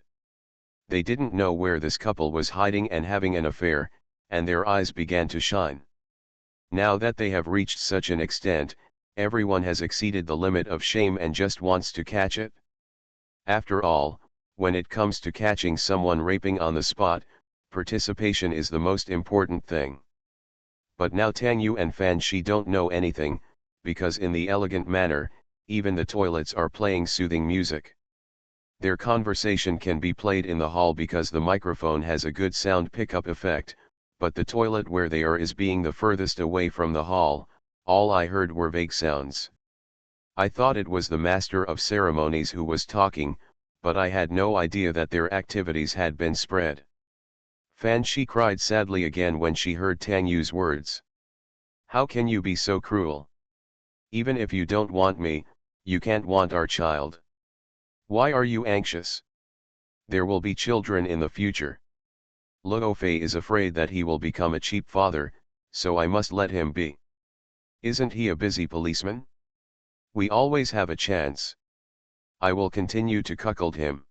[SPEAKER 1] They didn't know where this couple was hiding and having an affair, and their eyes began to shine. Now that they have reached such an extent, everyone has exceeded the limit of shame and just wants to catch it. After all, when it comes to catching someone raping on the spot, participation is the most important thing. But now Tang Yu and Fan Shi don't know anything, because in the elegant manner, even the toilets are playing soothing music. Their conversation can be played in the hall because the microphone has a good sound pickup effect, but the toilet where they are is being the furthest away from the hall. All I heard were vague sounds. I thought it was the master of ceremonies who was talking, but I had no idea that their activities had been spread. Fan Shi cried sadly again when she heard Tang Yu's words. How can you be so cruel? Even if you don't want me, you can't want our child. Why are you anxious? There will be children in the future. Luo Fei is afraid that he will become a cheap father, so I must let him be. Isn't he a busy policeman? We always have a chance. I will continue to cuckold him.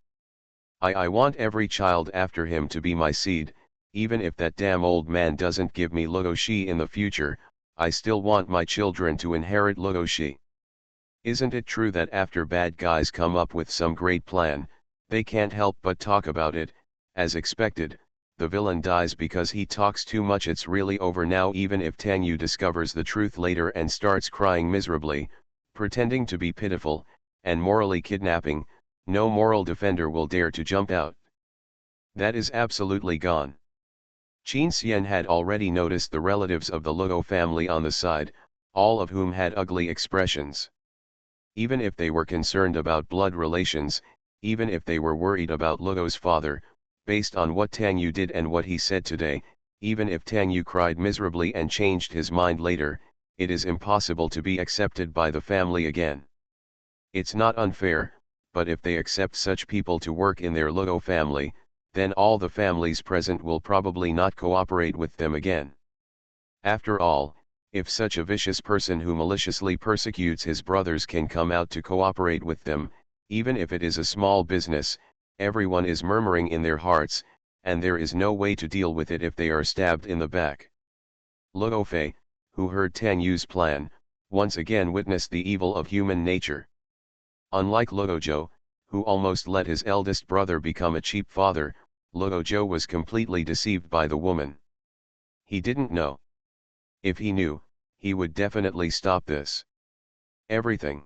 [SPEAKER 1] I want every child after him to be my seed, even if that damn old man doesn't give me Luo Shi in the future, I still want my children to inherit Luo Shi. Isn't it true that after bad guys come up with some great plan, they can't help but talk about it? As expected, the villain dies because he talks too much. It's really over now. Even if Tang Yu discovers the truth later and starts crying miserably, pretending to be pitiful, and morally kidnapping, no moral defender will dare to jump out. That is absolutely gone. Qin Xian had already noticed the relatives of the Luo family on the side, all of whom had ugly expressions. Even if they were concerned about blood relations, even if they were worried about Luo's father, based on what Tang Yu did and what he said today, even if Tang Yu cried miserably and changed his mind later, it is impossible to be accepted by the family again. It's not unfair, but if they accept such people to work in their Luo family, then all the families present will probably not cooperate with them again. After all, if such a vicious person who maliciously persecutes his brothers can come out to cooperate with them, even if it is a small business, everyone is murmuring in their hearts, and there is no way to deal with it if they are stabbed in the back. Luo Fei, who heard Tang Yu's plan, once again witnessed the evil of human nature. Unlike Luo Zhou, who almost let his eldest brother become a cheap father, Luo Zhou was completely deceived by the woman. He didn't know. If he knew, he would definitely stop this. Everything.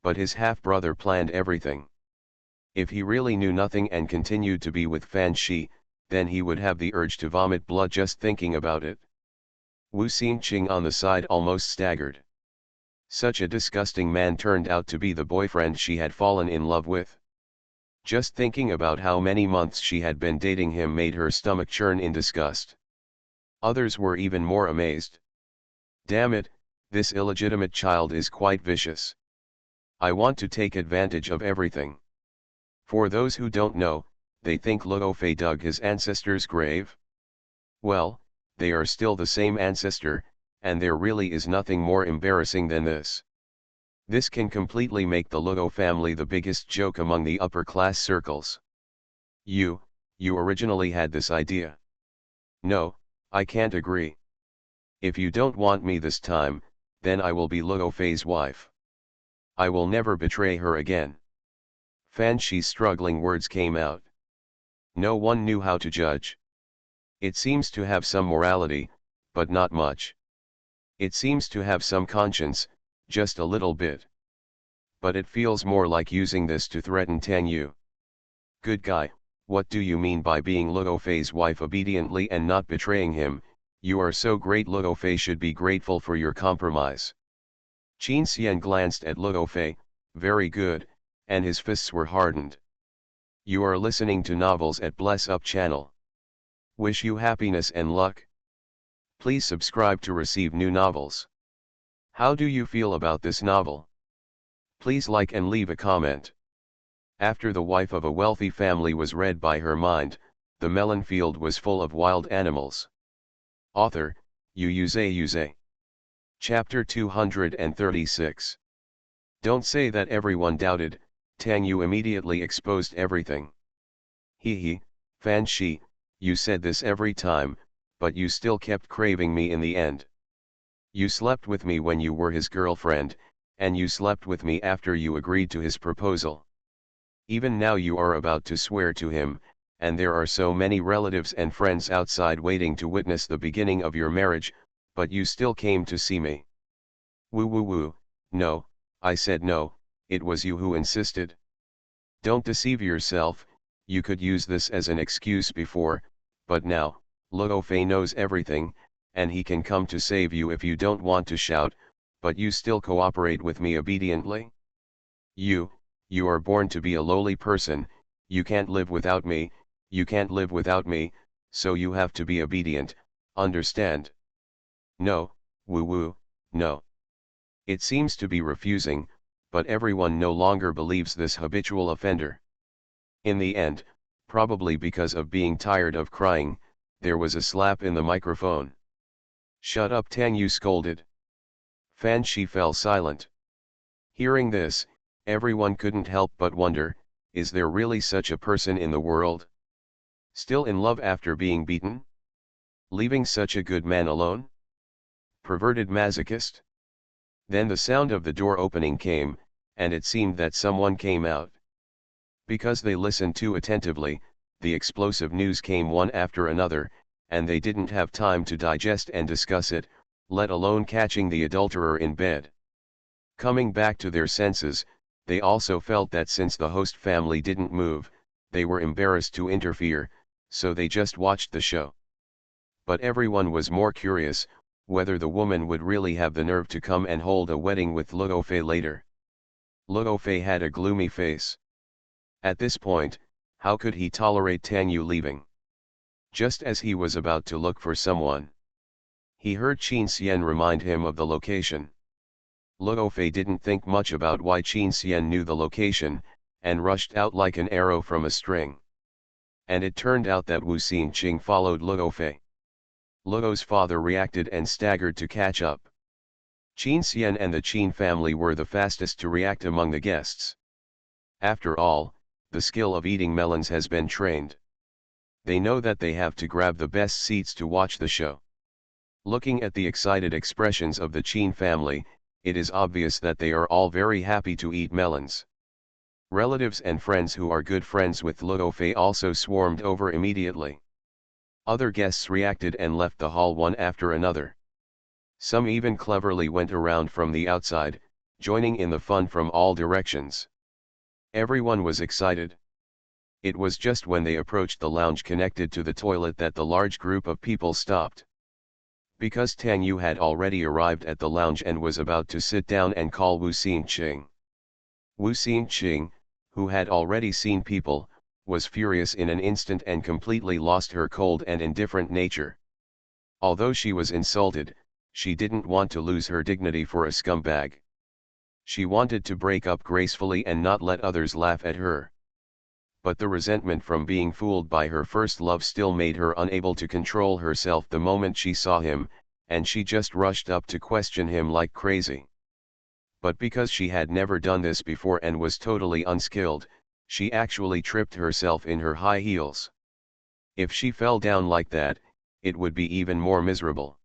[SPEAKER 1] But his half-brother planned everything. If he really knew nothing and continued to be with Fan Shi, then he would have the urge to vomit blood just thinking about it. Wu Xingqing on the side almost staggered. Such a disgusting man turned out to be the boyfriend she had fallen in love with. Just thinking about how many months she had been dating him made her stomach churn in disgust. Others were even more amazed. Damn it, this illegitimate child is quite vicious. I want to take advantage of everything. For those who don't know, they think Luo Fei dug his ancestor's grave. Well, they are still the same ancestor, and there really is nothing more embarrassing than this. This can completely make the Luo family the biggest joke among the upper-class circles. You originally had this idea. No, I can't agree. If you don't want me this time, then I will be Luo Fei's wife. I will never betray her again. Fan Shi's struggling words came out. No one knew how to judge. It seems to have some morality, but not much. It seems to have some conscience, just a little bit. But it feels more like using this to threaten Tang Yu. Good guy, what do you mean by being Luo Fei's wife obediently and not betraying him? You are so great. Luo Fei should be grateful for your compromise. Qin Xian glanced at Luo Fei, very good, and his fists were hardened. You are listening to novels at Bless Up channel. Wish you happiness and luck. Please subscribe to receive new novels. How do you feel about this novel? Please like and leave a comment. After The Wife of a Wealthy Family was read by her mind, the melon field was full of wild animals. Author, Xuanhuan. Chapter 236. Don't say that everyone doubted, Tang Yu immediately exposed everything. He, Fan Shi, you said this every time, but you still kept craving me in the end. You slept with me when you were his girlfriend, and you slept with me after you agreed to his proposal. Even now you are about to swear to him, and there are so many relatives and friends outside waiting to witness the beginning of your marriage, but you still came to see me. Woo, no, I said no, it was you who insisted. Don't deceive yourself, you could use this as an excuse before, but now, Luo Fei knows everything, and he can come to save you if you don't want to shout, but you still cooperate with me obediently? You are born to be a lowly person, you can't live without me, so you have to be obedient, understand? No, woo, no. It seems to be refusing, but everyone no longer believes this habitual offender. In the end, probably because of being tired of crying, there was a slap in the microphone. Shut up, Tang Yu scolded. Fan Shi fell silent. Hearing this, everyone couldn't help but wonder, is there really such a person in the world? Still in love after being beaten? Leaving such a good man alone? Perverted masochist? Then the sound of the door opening came, and it seemed that someone came out. Because they listened too attentively, the explosive news came one after another, and they didn't have time to digest and discuss it, let alone catching the adulterer in bed. Coming back to their senses, they also felt that since the host family didn't move, they were embarrassed to interfere, so they just watched the show. But everyone was more curious, whether the woman would really have the nerve to come and hold a wedding with Luo Fei later. Luo Fei had a gloomy face. At this point, how could he tolerate Tang Yu leaving? Just as he was about to look for someone, he heard Qin Xian remind him of the location. Luo Fei didn't think much about why Qin Xian knew the location, and rushed out like an arrow from a string. And it turned out that Wu Xingqing followed Luo Fei. Luo's father reacted and staggered to catch up. Qin Xian and the Qin family were the fastest to react among the guests. After all, the skill of eating melons has been trained. They know that they have to grab the best seats to watch the show. Looking at the excited expressions of the Qin family, it is obvious that they are all very happy to eat melons. Relatives and friends who are good friends with Luo Fei also swarmed over immediately. Other guests reacted and left the hall one after another. Some even cleverly went around from the outside, joining in the fun from all directions. Everyone was excited. It was just when they approached the lounge connected to the toilet that the large group of people stopped. Because Tang Yu had already arrived at the lounge and was about to sit down and call Wu Xingqing. Wu Xingqing, who had already seen people, was furious in an instant and completely lost her cold and indifferent nature. Although she was insulted, she didn't want to lose her dignity for a scumbag. She wanted to break up gracefully and not let others laugh at her. But the resentment from being fooled by her first love still made her unable to control herself the moment she saw him, and she just rushed up to question him like crazy. But because she had never done this before and was totally unskilled, she actually tripped herself in her high heels. If she fell down like that, it would be even more miserable.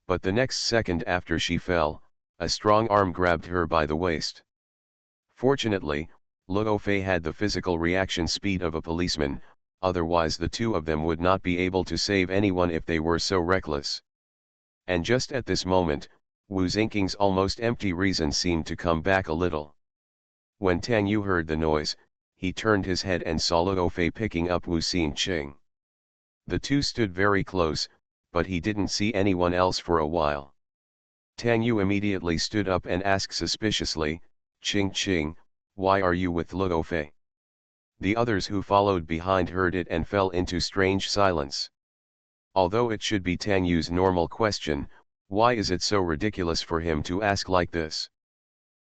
[SPEAKER 1] But the next second after she fell, a strong arm grabbed her by the waist. Fortunately, Luo Fei had the physical reaction speed of a policeman, otherwise the two of them would not be able to save anyone if they were so reckless. And just at this moment, Wu Xingqing's almost empty reason seemed to come back a little. When Tang Yu heard the noise, he turned his head and saw Luo Fei picking up Wu Xinqing. The two stood very close, but he didn't see anyone else for a while. Tang Yu immediately stood up and asked suspiciously, "Qing Qing, why are you with Luo Fei?" The others who followed behind heard it and fell into strange silence. Although it should be Tang Yu's normal question, why is it so ridiculous for him to ask like this?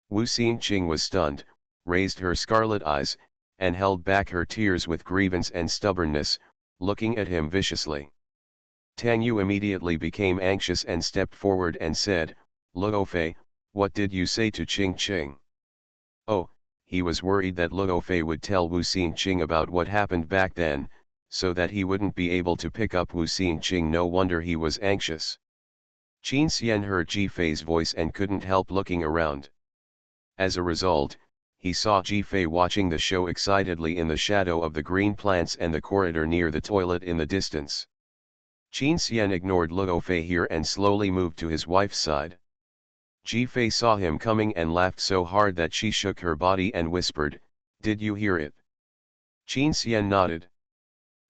[SPEAKER 1] Wu Xinqing was stunned, raised her scarlet eyes, and held back her tears with grievance and stubbornness, looking at him viciously. Tang Yu immediately became anxious and stepped forward and said, "Luo Fei, what did you say to Qing Qing?" Oh, he was worried that Luo Fei would tell Wu Xinqing about what happened back then, so that he wouldn't be able to pick up Wu Xinqing. No wonder he was anxious. Qin Xian heard Ji Fei's voice and couldn't help looking around. As a result, he saw Ji Fei watching the show excitedly in the shadow of the green plants and the corridor near the toilet in the distance. Qin Xian ignored Luo Fei here and slowly moved to his wife's side. Ji Fei saw him coming and laughed so hard that she shook her body and whispered, "Did you hear it?" Qin Xian nodded.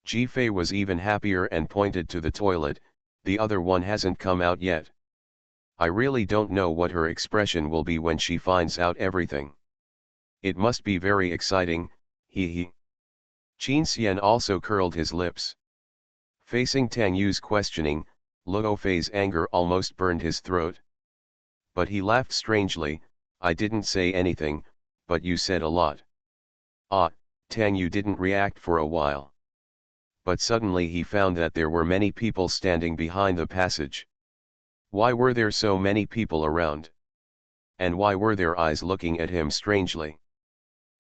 [SPEAKER 1] Ji Fei was even happier and pointed to the toilet, "The other one hasn't come out yet. I really don't know what her expression will be when she finds out everything. It must be very exciting, he. Qin Xian also curled his lips. Facing Tang Yu's questioning, Luo Fei's anger almost burned his throat. But he laughed strangely, "I didn't say anything, but you said a lot." Ah, Tang Yu didn't react for a while. But suddenly he found that there were many people standing behind the passage. Why were there so many people around? And why were their eyes looking at him strangely?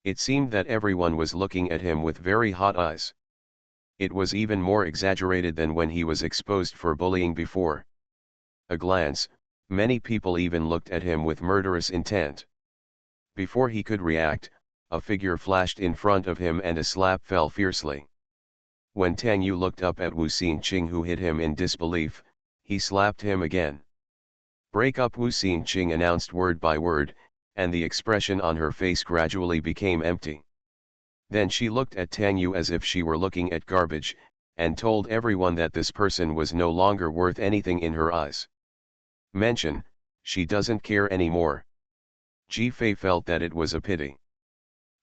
[SPEAKER 1] It seemed that everyone was looking at him with very hot eyes. It was even more exaggerated than when he was exposed for bullying before. A glance, many people even looked at him with murderous intent. Before he could react, a figure flashed in front of him and a slap fell fiercely. When Tang Yu looked up at Wu Xinqing, who hit him in disbelief, he slapped him again. "Break up," Wu Xinqing announced word by word, and the expression on her face gradually became empty. Then she looked at Tang Yu as if she were looking at garbage, and told everyone that this person was no longer worth anything in her eyes. Mention, she doesn't care anymore. Ji Fei felt that it was a pity.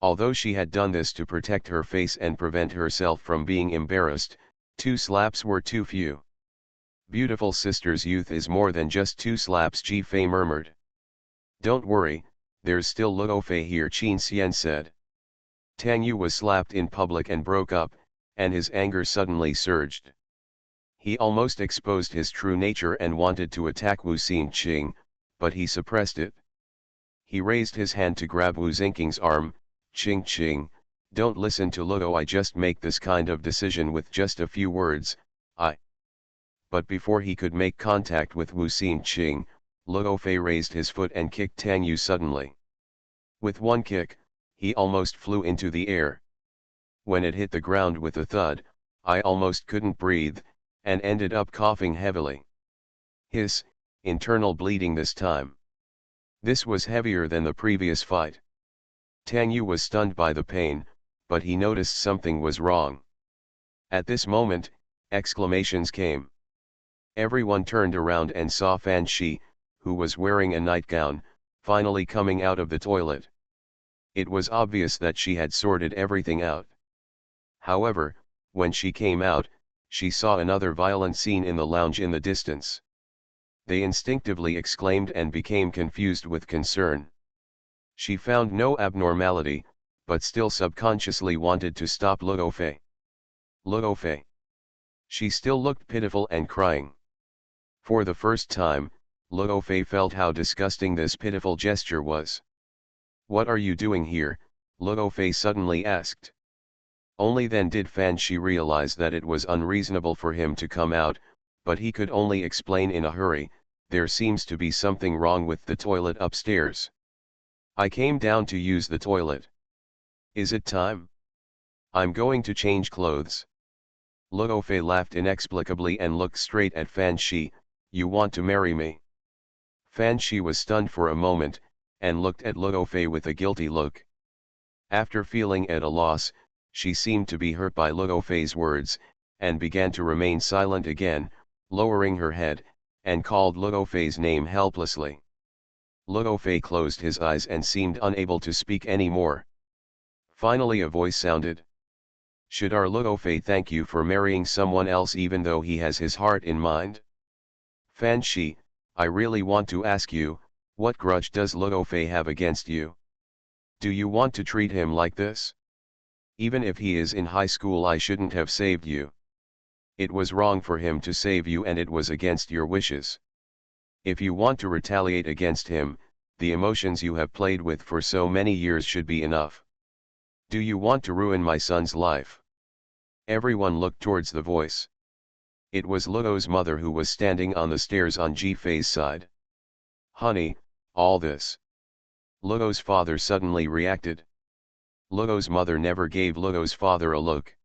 [SPEAKER 1] Although she had done this to protect her face and prevent herself from being embarrassed, 2 slaps were too few. "Beautiful sister's youth is more than just 2 slaps," Ji Fei murmured. "Don't worry, there's still Luo Fei here," Qin Xian said. Tang Yu was slapped in public and broke up, and his anger suddenly surged. He almost exposed his true nature and wanted to attack Wu Xinqing, but he suppressed it. He raised his hand to grab Wu Xinqing's arm. "Qing Qing, don't listen to Luo. I just make this kind of decision with just a few words, I." But before he could make contact with Wu Xinqing, Luo Fei raised his foot and kicked Tang Yu suddenly. With one kick, he almost flew into the air. When it hit the ground with a thud, I almost couldn't breathe, and ended up coughing heavily. Hiss, internal bleeding this time. This was heavier than the previous fight. Tang Yu was stunned by the pain, but he noticed something was wrong. At this moment, exclamations came. Everyone turned around and saw Fan Shi, who was wearing a nightgown, finally coming out of the toilet. It was obvious that she had sorted everything out. However, when she came out, she saw another violent scene in the lounge in the distance. They instinctively exclaimed and became confused with concern. She found no abnormality, but still subconsciously wanted to stop Luo Fei. Luo Fei. She still looked pitiful and crying. For the first time, Luo Fei felt how disgusting this pitiful gesture was. "What are you doing here?" Luo Fei suddenly asked. Only then did Fan Shi realize that it was unreasonable for him to come out, but he could only explain in a hurry, "There seems to be something wrong with the toilet upstairs. I came down to use the toilet. Is it time? I'm going to change clothes." Luo Fei laughed inexplicably and looked straight at Fan Shi. "You want to marry me?" Fan Shi was stunned for a moment, and looked at Luo Fei with a guilty look. After feeling at a loss, she seemed to be hurt by Luo Fei's words, and began to remain silent again, lowering her head, and called Luo Fei's name helplessly. Luo Fei closed his eyes and seemed unable to speak any more. Finally a voice sounded. Should our Luo Fei thank you for marrying someone else even though he has his heart in mind? Fan Shi, I really want to ask you, what grudge does Luo Fei have against you? Do you want to treat him like this? Even if he is in high school, I shouldn't have saved you. It was wrong for him to save you and it was against your wishes. If you want to retaliate against him, the emotions you have played with for so many years should be enough. Do you want to ruin my son's life? Everyone looked towards the voice. It was Luo's mother who was standing on the stairs on Ji Fei's side. Honey, all this. Luo's father suddenly reacted. Luo's mother never gave Luo's father a look.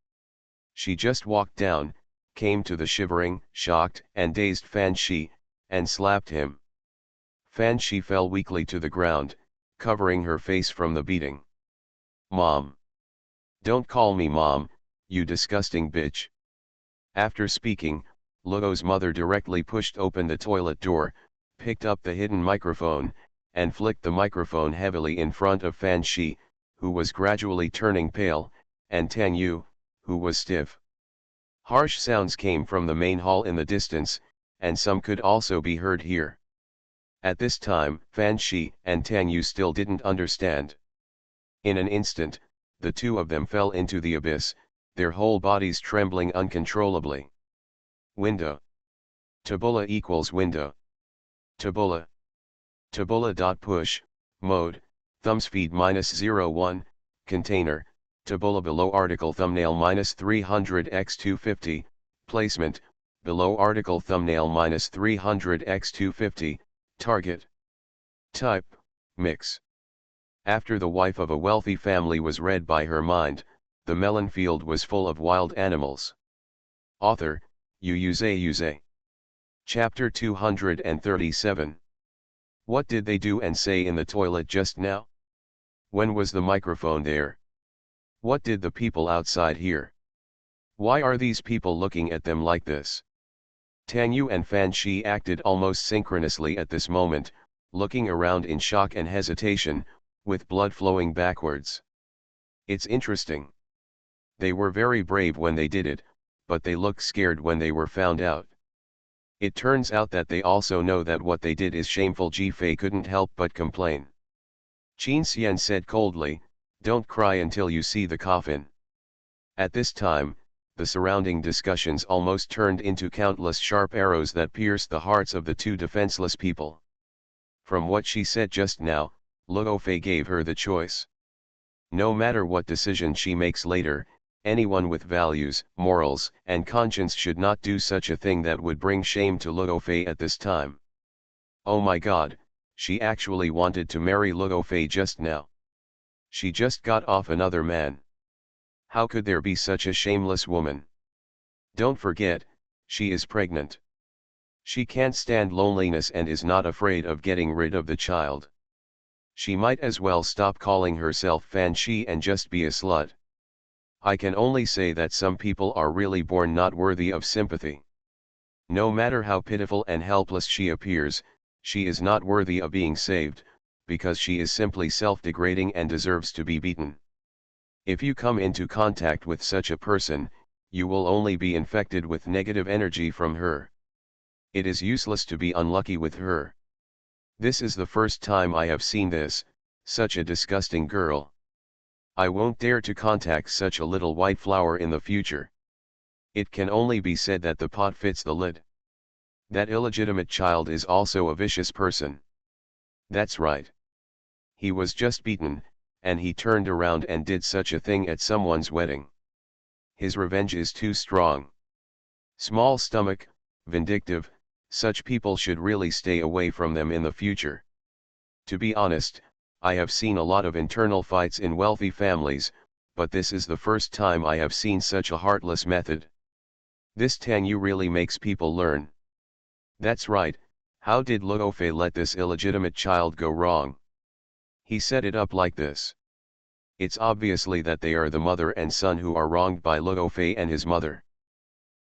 [SPEAKER 1] She just walked down, came to the shivering, shocked, and dazed Fan Shi, and slapped him. Fan Shi fell weakly to the ground, covering her face from the beating. Mom! Don't call me Mom, you disgusting bitch. After speaking, Luo's mother directly pushed open the toilet door, picked up the hidden microphone, and flicked the microphone heavily in front of Fan Shi, who was gradually turning pale, and Tang Yu, who was stiff. Harsh sounds came from the main hall in the distance, and some could also be heard here. At this time, Fan Shi and Tang Yu still didn't understand. In an instant, the two of them fell into the abyss, their whole bodies trembling uncontrollably. Window. Tabula equals window. Tabula. Tabula.push, mode, thumbs feed -01, container, tabula below article thumbnail -300x250, placement, below article thumbnail -300x250, target. Type, mix. After the wife of a wealthy family was read by her mind, the melon field was full of wild animals. Author, Yuze. Chapter 237. What did they do and say in the toilet just now? When was the microphone there? What did the people outside hear? Why are these people looking at them like this? Tang Yu and Fan Shi acted almost synchronously at this moment, looking around in shock and hesitation, with blood flowing backwards. It's interesting. They were very brave when they did it, but they looked scared when they were found out. It turns out that they also know that what they did is shameful. Ji Fei couldn't help but complain. Qin Xian said coldly, "Don't cry until you see the coffin." At this time, the surrounding discussions almost turned into countless sharp arrows that pierced the hearts of the two defenseless people. From what she said just now, Luo Fei gave her the choice. No matter what decision she makes later, anyone with values, morals, and conscience should not do such a thing that would bring shame to Luo Fei at this time. Oh my God, she actually wanted to marry Luo Fei just now. She just got off another man. How could there be such a shameless woman? Don't forget, she is pregnant. She can't stand loneliness and is not afraid of getting rid of the child. She might as well stop calling herself Fan Shi and just be a slut. I can only say that some people are really born not worthy of sympathy. No matter how pitiful and helpless she appears, she is not worthy of being saved, because she is simply self-degrading and deserves to be beaten. If you come into contact with such a person, you will only be infected with negative energy from her. It is useless to be unlucky with her. This is the first time I have seen this, such a disgusting girl. I won't dare to contact such a little white flower in the future. It can only be said that the pot fits the lid. That illegitimate child is also a vicious person. That's right. He was just beaten, and he turned around and did such a thing at someone's wedding. His revenge is too strong. Small stomach, vindictive, such people should really stay away from them in the future. To be honest, I have seen a lot of internal fights in wealthy families, but this is the first time I have seen such a heartless method. This Tang Yu really makes people learn. That's right, how did Luo Fei let this illegitimate child go wrong? He set it up like this. It's obviously that they are the mother and son who are wronged by Luo Fei and his mother.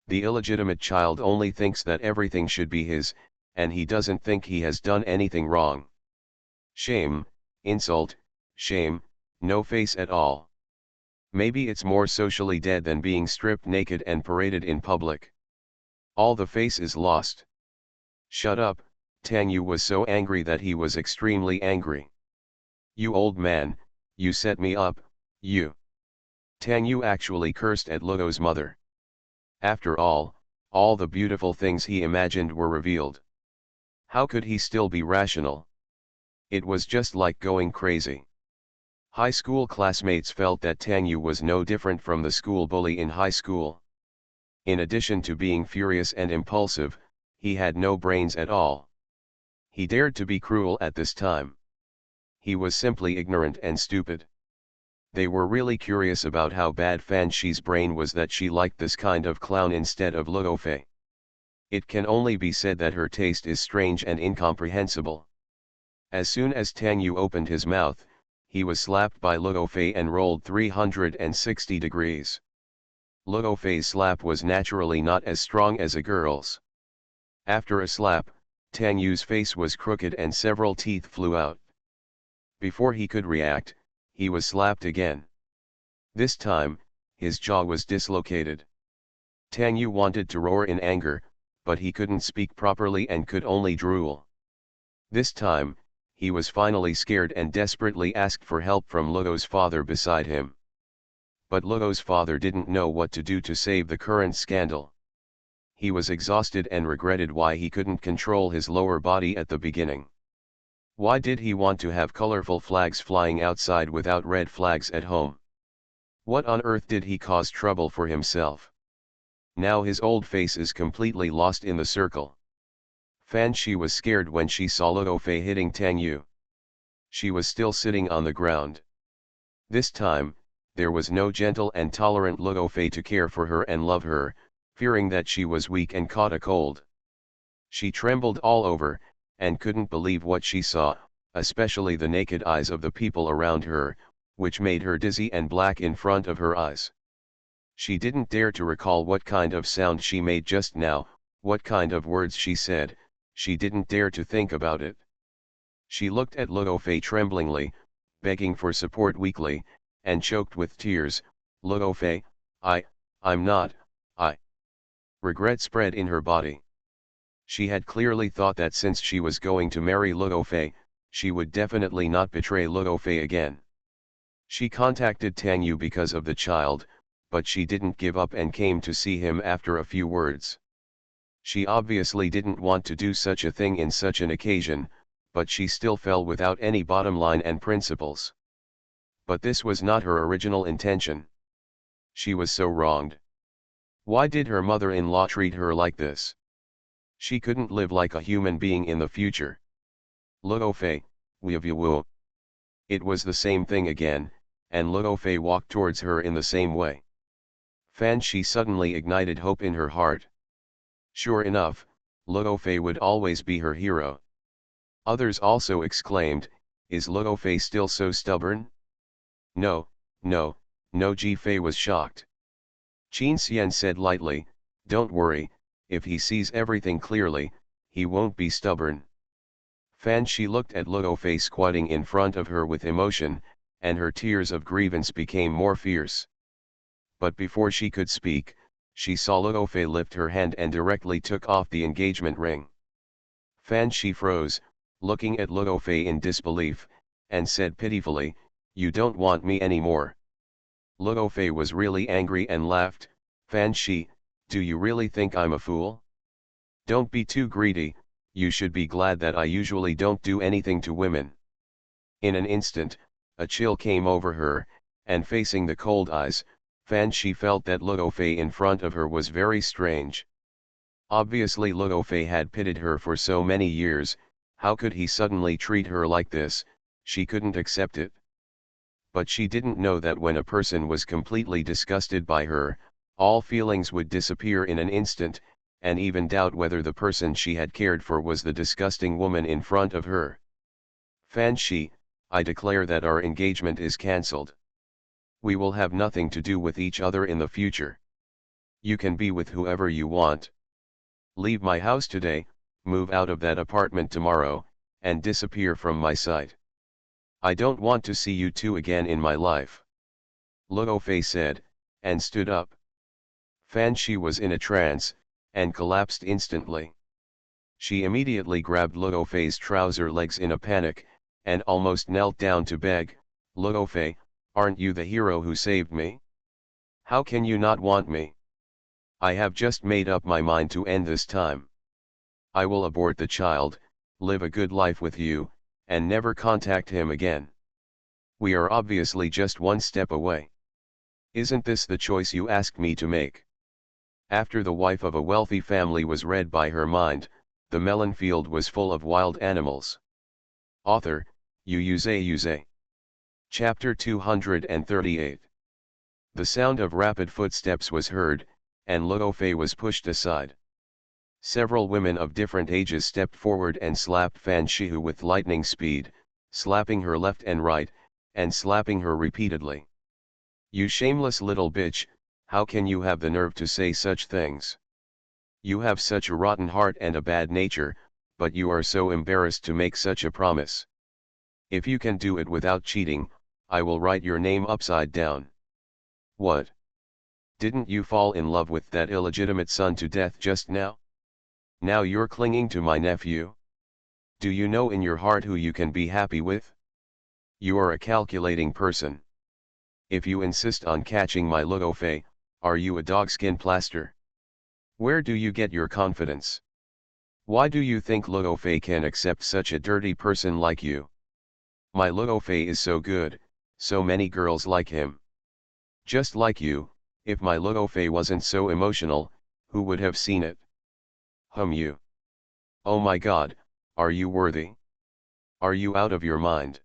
[SPEAKER 1] The illegitimate child only thinks that everything should be his, and he doesn't think he has done anything wrong. Shame, insult, shame, no face at all. Maybe it's more socially dead than being stripped naked and paraded in public. All the face is lost. Shut up, Tang Yu was so angry that he was extremely angry. You old man, you set me up, you. Tang Yu actually cursed at Luo's mother. After all the beautiful things he imagined were revealed. How could he still be rational? It was just like going crazy. High school classmates felt that Tang Yu was no different from the school bully in high school. In addition to being furious and impulsive, he had no brains at all. He dared to be cruel at this time. He was simply ignorant and stupid. They were really curious about how bad Fan Shi's brain was that she liked this kind of clown instead of Luo Fei. It can only be said that her taste is strange and incomprehensible. As soon as Tang Yu opened his mouth, he was slapped by Luo Fei and rolled 360 degrees. Luo Fei's slap was naturally not as strong as a girl's. After a slap, Tang Yu's face was crooked and several teeth flew out. Before he could react, he was slapped again. This time, his jaw was dislocated. Tang Yu wanted to roar in anger, but he couldn't speak properly and could only drool. This time, he was finally scared and desperately asked for help from Luo's father beside him. But Luo's father didn't know what to do to save the current scandal. He was exhausted and regretted why he couldn't control his lower body at the beginning. Why did he want to have colorful flags flying outside without red flags at home? What on earth did he cause trouble for himself? Now his old face is completely lost in the circle. Fan Shi was scared when she saw Luo Fei hitting Tang Yu. She was still sitting on the ground. This time, there was no gentle and tolerant Luo Fei to care for her and love her, fearing that she was weak and caught a cold. She trembled all over, and couldn't believe what she saw, especially the naked eyes of the people around her, which made her dizzy and black in front of her eyes. She didn't dare to recall what kind of sound she made just now, what kind of words she said. She didn't dare to think about it. She looked at Luo Fei tremblingly, begging for support weakly, and choked with tears. Luo Fei, I'm not. Regret spread in her body. She had clearly thought that since she was going to marry Luo Fei, she would definitely not betray Luo Fei again. She contacted Tang Yu because of the child, but she didn't give up and came to see him after a few words. She obviously didn't want to do such a thing in such an occasion, but she still fell without any bottom line and principles. But this was not her original intention. She was so wronged. Why did her mother-in-law treat her like this? She couldn't live like a human being in the future. Luo Fei, Wu. It was the same thing again, and Luo Fei walked towards her in the same way. Fan Shi suddenly ignited hope in her heart. Sure enough, Luo Fei would always be her hero. Others also exclaimed, is Luo Fei still so stubborn? No, Ji Fei was shocked. Qin Xian said lightly, don't worry, if he sees everything clearly, he won't be stubborn. Fan Shi looked at Luo Fei squatting in front of her with emotion, and her tears of grievance became more fierce. But before she could speak, she saw Luo Fei lift her hand and directly took off the engagement ring. Fan Shi froze, looking at Luo Fei in disbelief, and said pitifully, you don't want me anymore. Luo Fei was really angry and laughed, Fan Shi, do you really think I'm a fool? Don't be too greedy, you should be glad that I usually don't do anything to women. In an instant, a chill came over her, and facing the cold eyes, Fan Shi felt that Luo Fei in front of her was very strange. Obviously Luo Fei had pitied her for so many years, how could he suddenly treat her like this? She couldn't accept it. But she didn't know that when a person was completely disgusted by her, all feelings would disappear in an instant, and even doubt whether the person she had cared for was the disgusting woman in front of her. Fan Shi, I declare that our engagement is cancelled. We will have nothing to do with each other in the future. You can be with whoever you want. Leave my house today, move out of that apartment tomorrow, and disappear from my sight. I don't want to see you two again in my life. Luo Fei said, and stood up. Fan Shi was in a trance, and collapsed instantly. She immediately grabbed Luo Fei's trouser legs in a panic, and almost knelt down to beg, "Luo Fei, aren't you the hero who saved me? How can you not want me? I have just made up my mind to end this time. I will abort the child, live a good life with you, and never contact him again. We are obviously just one step away. Isn't this the choice you asked me to make?" After the wife of a wealthy family was read by her mind, the melon field was full of wild animals. Author, Xuanhuan. Chapter 238. The sound of rapid footsteps was heard, and Luo Fei was pushed aside. Several women of different ages stepped forward and slapped Fan Shihu with lightning speed, slapping her left and right, and slapping her repeatedly. "You shameless little bitch, how can you have the nerve to say such things? You have such a rotten heart and a bad nature, but you are so embarrassed to make such a promise. If you can do it without cheating, I will write your name upside down. What? Didn't you fall in love with that illegitimate son to death just now? Now you're clinging to my nephew? Do you know in your heart who you can be happy with? You are a calculating person. If you insist on catching my Luo Fei, are you a dogskin plaster? Where do you get your confidence? Why do you think Luo Fei can accept such a dirty person like you? My Luo Fei is so good, so many girls like him. Just like you, if my Luo Fei wasn't so emotional, who would have seen it? You. Oh my God, are you worthy? Are you out of your mind?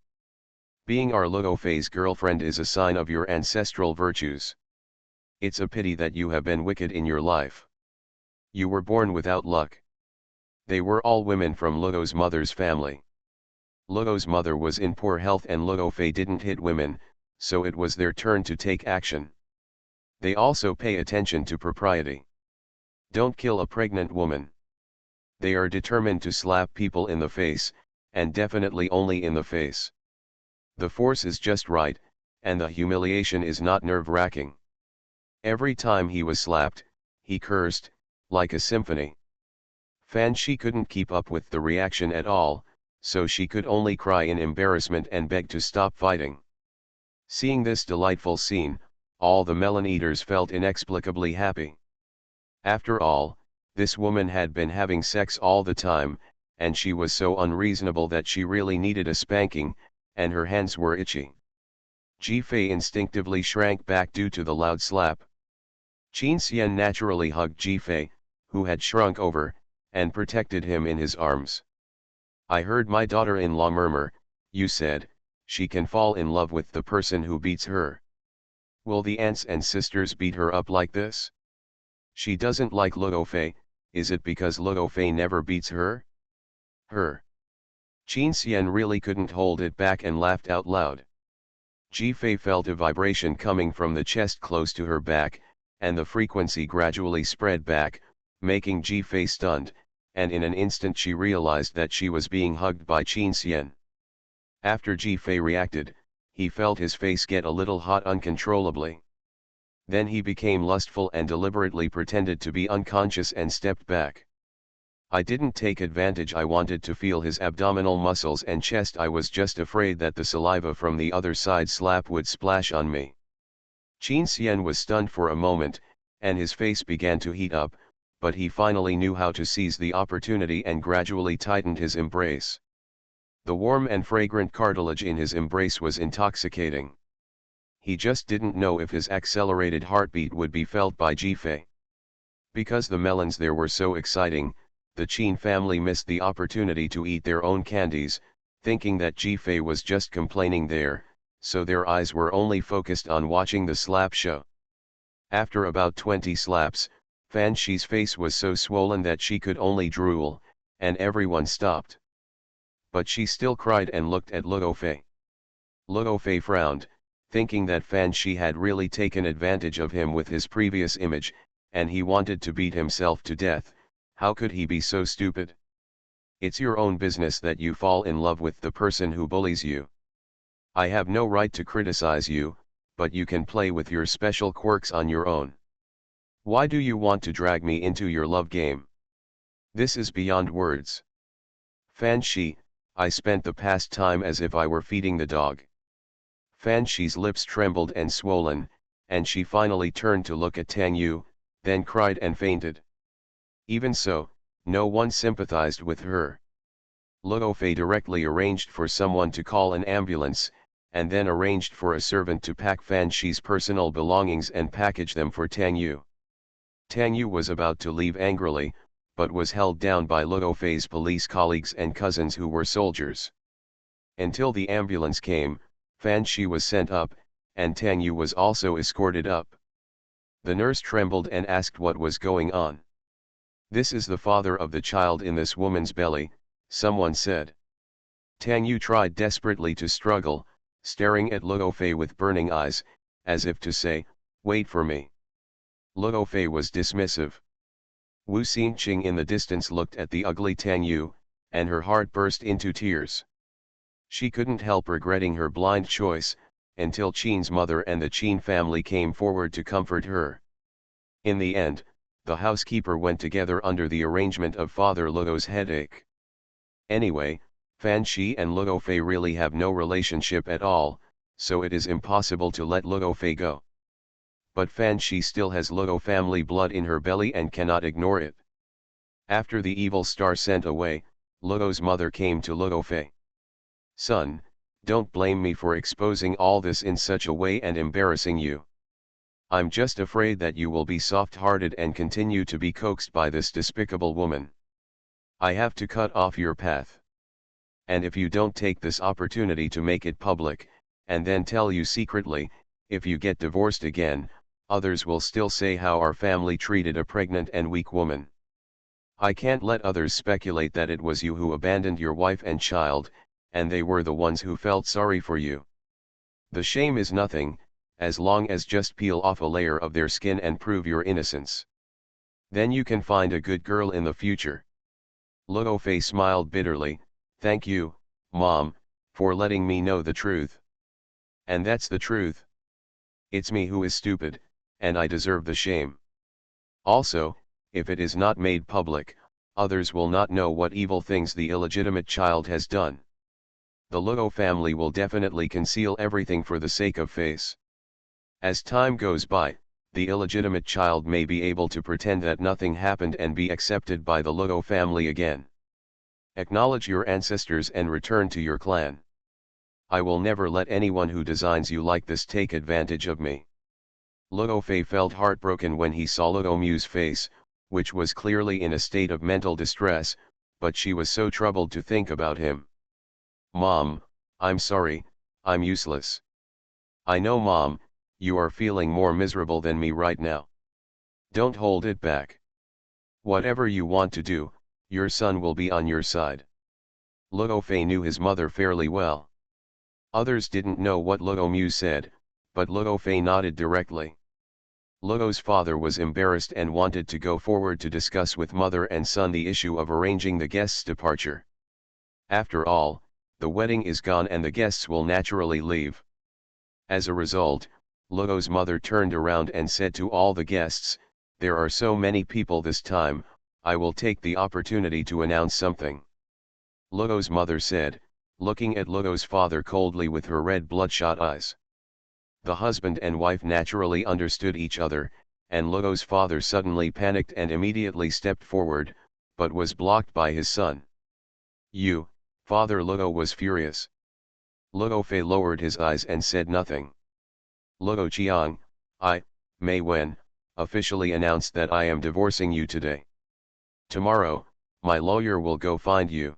[SPEAKER 1] Being our Luo Fei's girlfriend is a sign of your ancestral virtues. It's a pity that you have been wicked in your life. You were born without luck. They were all women from Luo's mother's family. Luo's mother was in poor health and Luo Fei didn't hit women, so it was their turn to take action. They also pay attention to propriety. Don't kill a pregnant woman. They are determined to slap people in the face, and definitely only in the face. The force is just right, and the humiliation is not nerve-wracking. Every time he was slapped, he cursed, like a symphony. Fan Shi couldn't keep up with the reaction at all, so she could only cry in embarrassment and beg to stop fighting. Seeing this delightful scene, all the melon eaters felt inexplicably happy. After all, this woman had been having sex all the time, and she was so unreasonable that she really needed a spanking, and her hands were itchy. Ji Fei instinctively shrank back due to the loud slap. Qin Xian naturally hugged Ji Fei, who had shrunk over, and protected him in his arms. "I heard my daughter-in-law murmur, you said, she can fall in love with the person who beats her. Will the aunts and sisters beat her up like this? She doesn't like Luo Fei, is it because Luo Fei never beats her? Her." Qin Xian really couldn't hold it back and laughed out loud. Ji Fei felt a vibration coming from the chest close to her back, and the frequency gradually spread back, making Ji Fei stunned, and in an instant she realized that she was being hugged by Qin Xian. After Ji Fei reacted, he felt his face get a little hot uncontrollably. Then he became lustful and deliberately pretended to be unconscious and stepped back. "I didn't take advantage, I wanted to feel his abdominal muscles and chest, I was just afraid that the saliva from the other side slap would splash on me." Qin Xian was stunned for a moment, and his face began to heat up, but he finally knew how to seize the opportunity and gradually tightened his embrace. The warm and fragrant cartilage in his embrace was intoxicating. He just didn't know if his accelerated heartbeat would be felt by Ji Fei. Because the melons there were so exciting, the Qin family missed the opportunity to eat their own candies, thinking that Ji Fei was just complaining there, so their eyes were only focused on watching the slap show. After about 20 slaps, Fan Shi's face was so swollen that she could only drool, and everyone stopped. But she still cried and looked at Luo Fei. Luo Fei frowned, thinking that Fan Shi had really taken advantage of him with his previous image, and he wanted to beat himself to death. How could he be so stupid? It's your own business that you fall in love with the person who bullies you. I have no right to criticize you, but you can play with your special quirks on your own. Why do you want to drag me into your love game? This is beyond words. Fan Shi, I spent the past time as if I were feeding the dog. Fan Shi's lips trembled and swollen, and she finally turned to look at Tang Yu, then cried and fainted. Even so, no one sympathized with her. Luo Fei directly arranged for someone to call an ambulance, and then arranged for a servant to pack Fan Shi's personal belongings and package them for Tang Yu. Tang Yu was about to leave angrily, but was held down by Luo Fei's police colleagues and cousins who were soldiers. Until the ambulance came, Fan Shi was sent up, and Tang Yu was also escorted up. The nurse trembled and asked what was going on. This is the father of the child in this woman's belly, someone said. Tang Yu tried desperately to struggle, staring at Luo Fei with burning eyes, as if to say, "Wait for me." Luo Fei was dismissive. Wu Xingqing in the distance looked at the ugly Tang Yu, and her heart burst into tears. She couldn't help regretting her blind choice, until Qin's mother and the Qin family came forward to comfort her. In the end, the housekeeper went together under the arrangement of Father Luo's headache. Anyway, Fan Shi and Luo Fei really have no relationship at all, so it is impossible to let Luo Fei go. But Fan Shi still has Luo family blood in her belly and cannot ignore it. After the evil star sent away, Luo's mother came to Luo Fei. "Son, don't blame me for exposing all this in such a way and embarrassing you. I'm just afraid that you will be soft-hearted and continue to be coaxed by this despicable woman. I have to cut off your path. And if you don't take this opportunity to make it public, and then tell you secretly, if you get divorced again, others will still say how our family treated a pregnant and weak woman. I can't let others speculate that it was you who abandoned your wife and child, and they were the ones who felt sorry for you. The shame is nothing, as long as just peel off a layer of their skin and prove your innocence. Then you can find a good girl in the future." Luo Fei smiled bitterly, "Thank you, Mom, for letting me know the truth. And that's the truth. It's me who is stupid, and I deserve the shame. Also, if it is not made public, others will not know what evil things the illegitimate child has done. The Luo family will definitely conceal everything for the sake of face. As time goes by, the illegitimate child may be able to pretend that nothing happened and be accepted by the Luo family again. Acknowledge your ancestors and return to your clan. I will never let anyone who designs you like this take advantage of me." Luo Fei felt heartbroken when he saw Luo Mu's face, which was clearly in a state of mental distress, but she was so troubled to think about him. "Mom, I'm sorry, I'm useless. I know, Mom, you are feeling more miserable than me right now. Don't hold it back. Whatever you want to do, your son will be on your side." Luo Fei knew his mother fairly well. Others didn't know what Luo Mu said, but Luo Fei nodded directly. Luo's father was embarrassed and wanted to go forward to discuss with mother and son the issue of arranging the guests' departure. After all, the wedding is gone and the guests will naturally leave. As a result, Luo's mother turned around and said to all the guests, "There are so many people this time, I will take the opportunity to announce something." Luo's mother said, looking at Luo's father coldly with her red bloodshot eyes. The husband and wife naturally understood each other, and Luo's father suddenly panicked and immediately stepped forward, but was blocked by his son. "You, Father!" Luo was furious. Luo Fei lowered his eyes and said nothing. "Luo Qiang, I, Mei Wen, officially announced that I am divorcing you today. Tomorrow, my lawyer will go find you.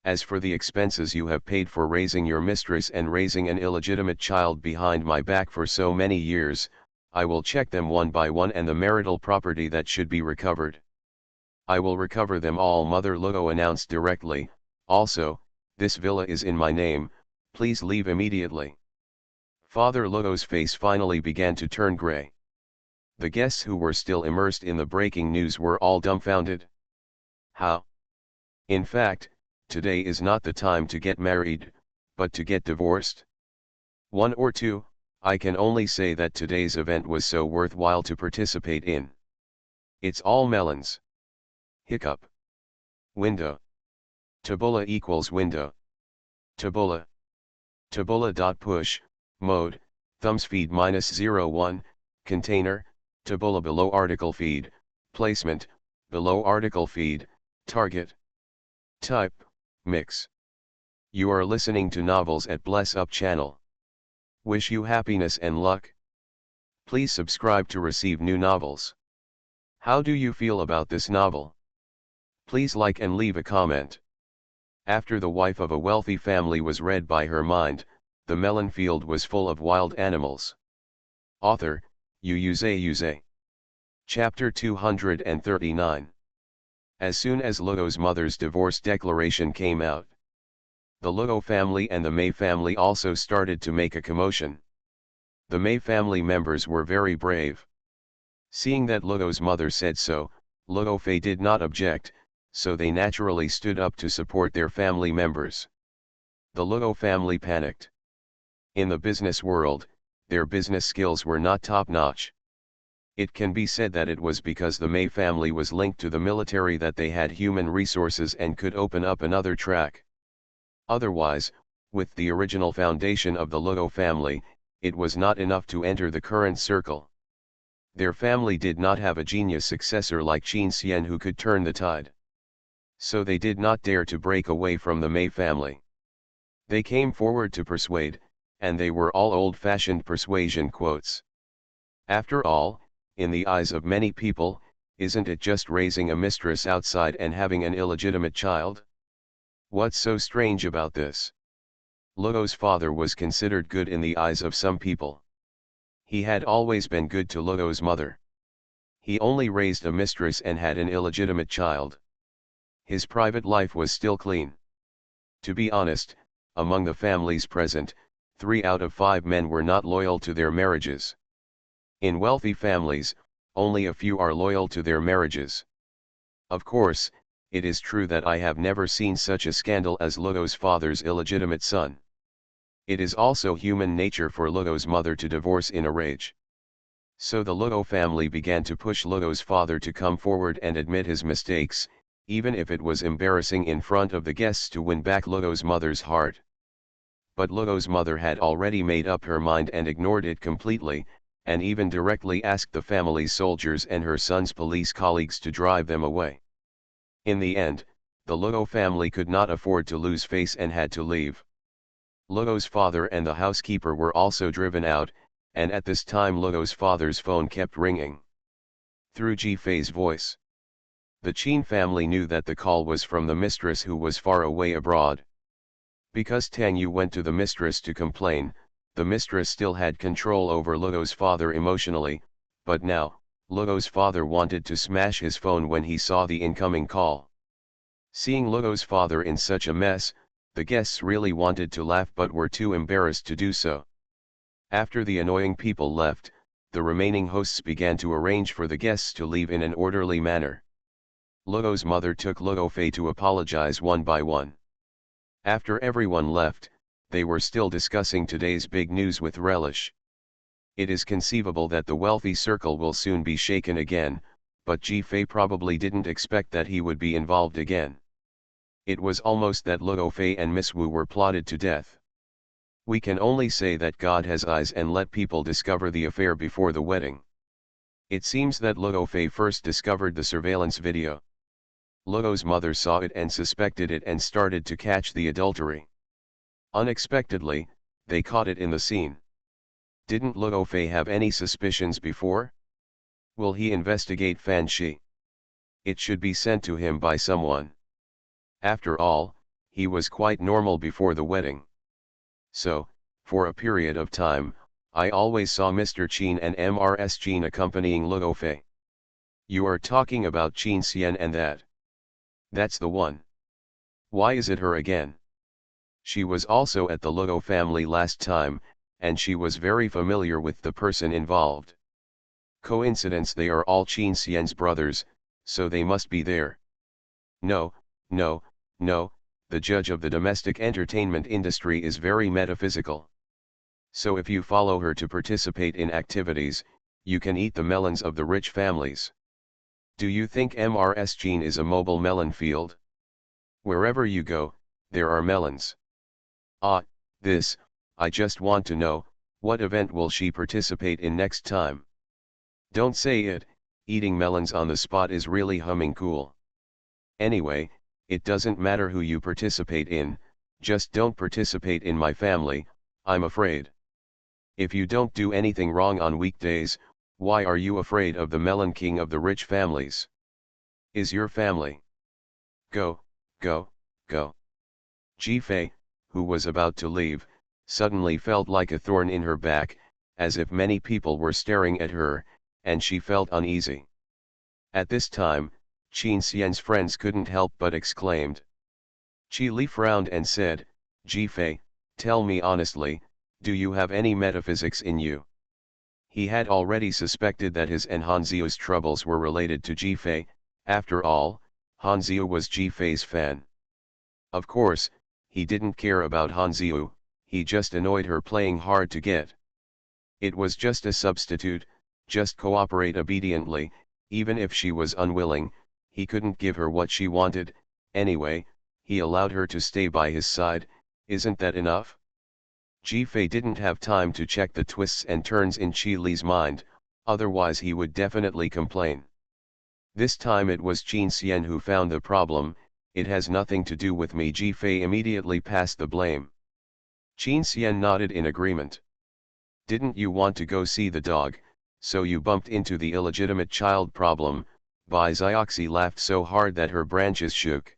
[SPEAKER 1] As for the expenses you have paid for raising your mistress and raising an illegitimate child behind my back for so many years, I will check them one by one and the marital property that should be recovered. I will recover them all," Mother Luo announced directly. "Also, this villa is in my name, please leave immediately." Father Luo's face finally began to turn gray. The guests who were still immersed in the breaking news were all dumbfounded. How? In fact, today is not the time to get married, but to get divorced? One or two, I can only say that today's event was so worthwhile to participate in. It's all melons. Hiccup. Window. Tabula equals window. Tabula. Tabula.push, mode, thumbs feed -01, container, tabula below article feed, placement, below article feed, target. Type, mix. You are listening to novels at Bless Up channel. Wish you happiness and luck. Please subscribe to receive new novels. How do you feel about this novel? Please like and leave a comment. After the wife of a wealthy family was read by her mind, the melon field was full of wild animals. Author, Xuanhuan. Chapter 239. As soon as Luo's mother's divorce declaration came out, the Luo family and the Mei family also started to make a commotion. The Mei family members were very brave. Seeing that Luo's mother said so, Luo Fei did not object, so they naturally stood up to support their family members. The Luo family panicked. In the business world, their business skills were not top-notch. It can be said that it was because the Mei family was linked to the military that they had human resources and could open up another track. Otherwise, with the original foundation of the Luo family, it was not enough to enter the current circle. Their family did not have a genius successor like Qin Xian who could turn the tide. So they did not dare to break away from the Mei family. They came forward to persuade, and they were all old-fashioned persuasion quotes. After all, in the eyes of many people, isn't it just raising a mistress outside and having an illegitimate child? What's so strange about this? Luo's father was considered good in the eyes of some people. He had always been good to Luo's mother. He only raised a mistress and had an illegitimate child. His private life was still clean. To be honest, among the families present, 3 out of 5 men were not loyal to their marriages. In wealthy families, only a few are loyal to their marriages. Of course, it is true that I have never seen such a scandal as Luo's father's illegitimate son. It is also human nature for Luo's mother to divorce in a rage. So the Luo family began to push Luo's father to come forward and admit his mistakes, even if it was embarrassing in front of the guests to win back Luo's mother's heart. But Luo's mother had already made up her mind and ignored it completely, and even directly asked the family's soldiers and her son's police colleagues to drive them away. In the end, the Luo family could not afford to lose face and had to leave. Luo's father and the housekeeper were also driven out, and at this time Luo's father's phone kept ringing. Through Ji Fei's voice. The Qin family knew that the call was from the mistress who was far away abroad. Because Tang Yu went to the mistress to complain, the mistress still had control over Luo's father emotionally, but now, Luo's father wanted to smash his phone when he saw the incoming call. Seeing Luo's father in such a mess, the guests really wanted to laugh but were too embarrassed to do so. After the annoying people left, the remaining hosts began to arrange for the guests to leave in an orderly manner. Luo's mother took Luo Fei to apologize one by one. After everyone left, they were still discussing today's big news with relish. It is conceivable that the wealthy circle will soon be shaken again, but Ji Fei probably didn't expect that he would be involved again. It was almost that Luo Fei and Miss Wu were plotted to death. We can only say that God has eyes and let people discover the affair before the wedding. It seems that Luo Fei first discovered the surveillance video. Luo's mother saw it and suspected it and started to catch the adultery. Unexpectedly, they caught it in the scene. Didn't Luo Fei have any suspicions before? Will he investigate Fan Shi? It should be sent to him by someone. After all, he was quite normal before the wedding. So, for a period of time, I always saw Mr. Qin and Mrs. Qin accompanying Luo Fei. You are talking about Qin Xian and that. That's the one. Why is it her again? She was also at the Luo family last time, and she was very familiar with the person involved. Coincidence, they are all Qin Xian's brothers, so they must be there. No, no, no, the judge of the domestic entertainment industry is very metaphysical. So if you follow her to participate in activities, you can eat the melons of the rich families. Do you think Mrs. Jean is a mobile melon field? Wherever you go, there are melons. Ah, this, I just want to know, what event will she participate in next time? Don't say it, eating melons on the spot is really humming cool. Anyway, it doesn't matter who you participate in, just don't participate in my family, I'm afraid. If you don't do anything wrong on weekdays, why are you afraid of the melon king of the rich families? Is your family? Go, go, go. Ji-fei, who was about to leave, suddenly felt like a thorn in her back, as if many people were staring at her, and she felt uneasy. At this time, Qin Xian's friends couldn't help but exclaimed. Qi Li frowned and said, Ji-fei, tell me honestly, do you have any metaphysics in you? He had already suspected that his and Hanziu's troubles were related to Ji-fei. After all, Hanziu was Ji-fei's fan. Of course, he didn't care about Hanziu, he just annoyed her playing hard to get. It was just a substitute, just cooperate obediently, even if she was unwilling, he couldn't give her what she wanted, anyway, he allowed her to stay by his side, isn't that enough? Ji-fei didn't have time to check the twists and turns in Qi Li's mind, otherwise he would definitely complain. This time it was Qin Xian who found the problem. It has nothing to do with me. Ji-fei immediately passed the blame. Qin Xian nodded in agreement. Didn't you want to go see the dog, so you bumped into the illegitimate child problem? Bai Zioxi laughed so hard that her branches shook.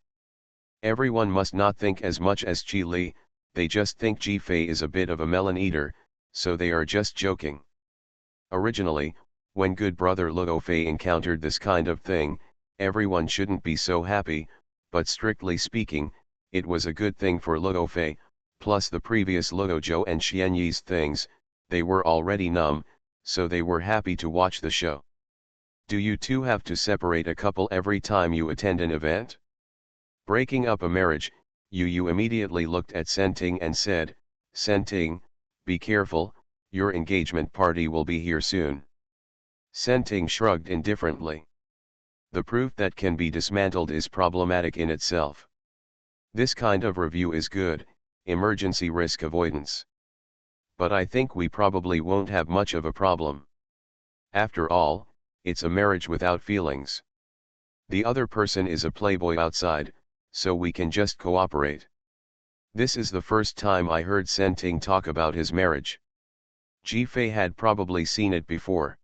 [SPEAKER 1] Everyone must not think as much as Qi Li, they just think Ji-fei is a bit of a melon eater, so they are just joking. Originally, when good brother Luo Fei encountered this kind of thing, everyone shouldn't be so happy, but strictly speaking, it was a good thing for Luo Fei, plus the previous Luo Zhou and Xian Yi's things, they were already numb, so they were happy to watch the show. Do you two have to separate a couple every time you attend an event? Breaking up a marriage, Yu immediately looked at Senting and said, Senting, be careful, your engagement party will be here soon. Senting shrugged indifferently. The proof that can be dismantled is problematic in itself. This kind of review is good, emergency risk avoidance. But I think we probably won't have much of a problem. After all, it's a marriage without feelings. The other person is a playboy outside, so we can just cooperate. This is the first time I heard Senting talk about his marriage. Ji-fei had probably seen it before.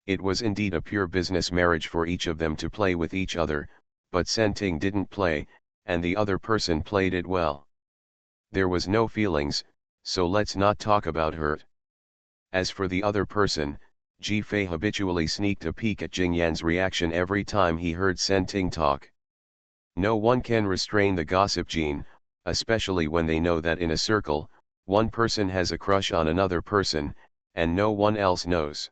[SPEAKER 1] It was indeed a pure business marriage for each of them to play with each other, but Senting didn't play, and the other person played it well. There was no feelings, so let's not talk about hurt. As for the other person, Ji-fei habitually sneaked a peek at Jingyan's reaction every time he heard Senting talk. No one can restrain the gossip gene, especially when they know that in a circle, one person has a crush on another person, and no one else knows.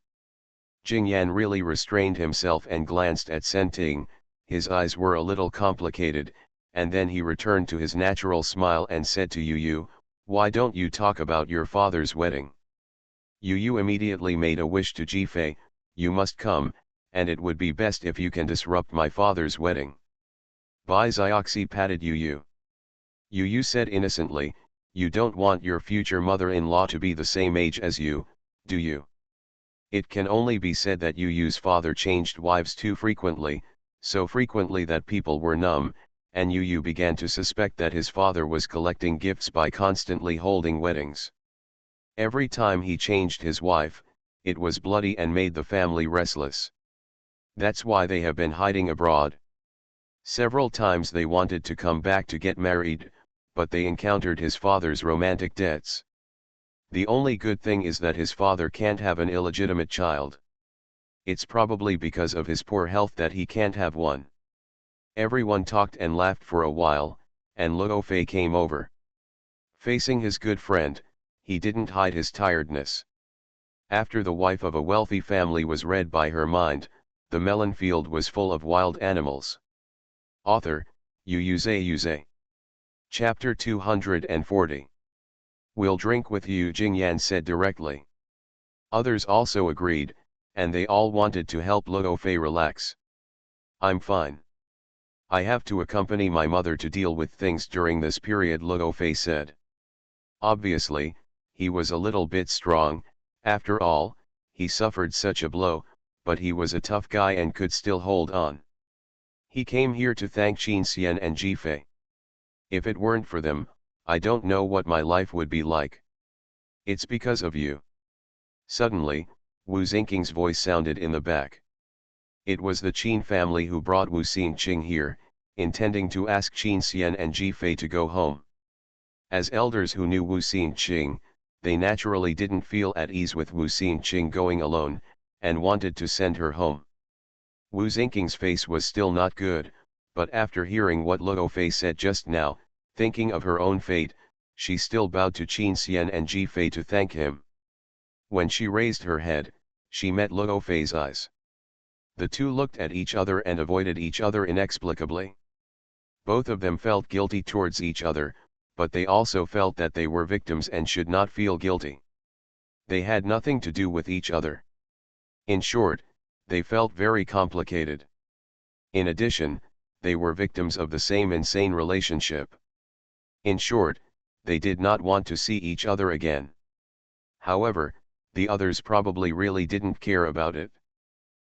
[SPEAKER 1] Jingyan really restrained himself and glanced at Senting, his eyes were a little complicated, and then he returned to his natural smile and said to Yu, why don't you talk about your father's wedding? Yu immediately made a wish to Ji-fei, you must come, and it would be best if you can disrupt my father's wedding. Bai Zioxi patted Yu. Yu said innocently, you don't want your future mother-in-law to be the same age as you, do you? It can only be said that Yu's father changed wives too frequently, so frequently that people were numb, and Yu began to suspect that his father was collecting gifts by constantly holding weddings. Every time he changed his wife, it was bloody and made the family restless. That's why they have been hiding abroad. Several times they wanted to come back to get married, but they encountered his father's romantic debts. The only good thing is that his father can't have an illegitimate child. It's probably because of his poor health that he can't have one. Everyone talked and laughed for a while, and Luo Fei came over. Facing his good friend, he didn't hide his tiredness. After the wife of a wealthy family was read by her mind, the melon field was full of wild animals. Author, Xuanhuan. Chapter 240. We'll drink with you, Jingyan said directly. Others also agreed, and they all wanted to help Luo Fei relax. I'm fine. I have to accompany my mother to deal with things during this period, Luo Fei said. Obviously, he was a little bit strong, after all, he suffered such a blow, but he was a tough guy and could still hold on. He came here to thank Qin Xian and Ji Fei. If it weren't for them, I don't know what my life would be like. It's because of you. Suddenly, Wu Xingqing's voice sounded in the back. It was the Qin family who brought Wu Xingqing here, intending to ask Qin Xian and Ji Fei to go home. As elders who knew Wu Xingqing, they naturally didn't feel at ease with Wu Xingqing going alone, and wanted to send her home. Wu Xingqing's face was still not good, but after hearing what Luo Fei said just now, thinking of her own fate, she still bowed to Qin Xian and Ji Fei to thank him. When she raised her head, she met Luo Fei's eyes. The two looked at each other and avoided each other inexplicably. Both of them felt guilty towards each other, but they also felt that they were victims and should not feel guilty. They had nothing to do with each other. In short, they felt very complicated. In addition, they were victims of the same insane relationship. In short, they did not want to see each other again. However, the others probably really didn't care about it.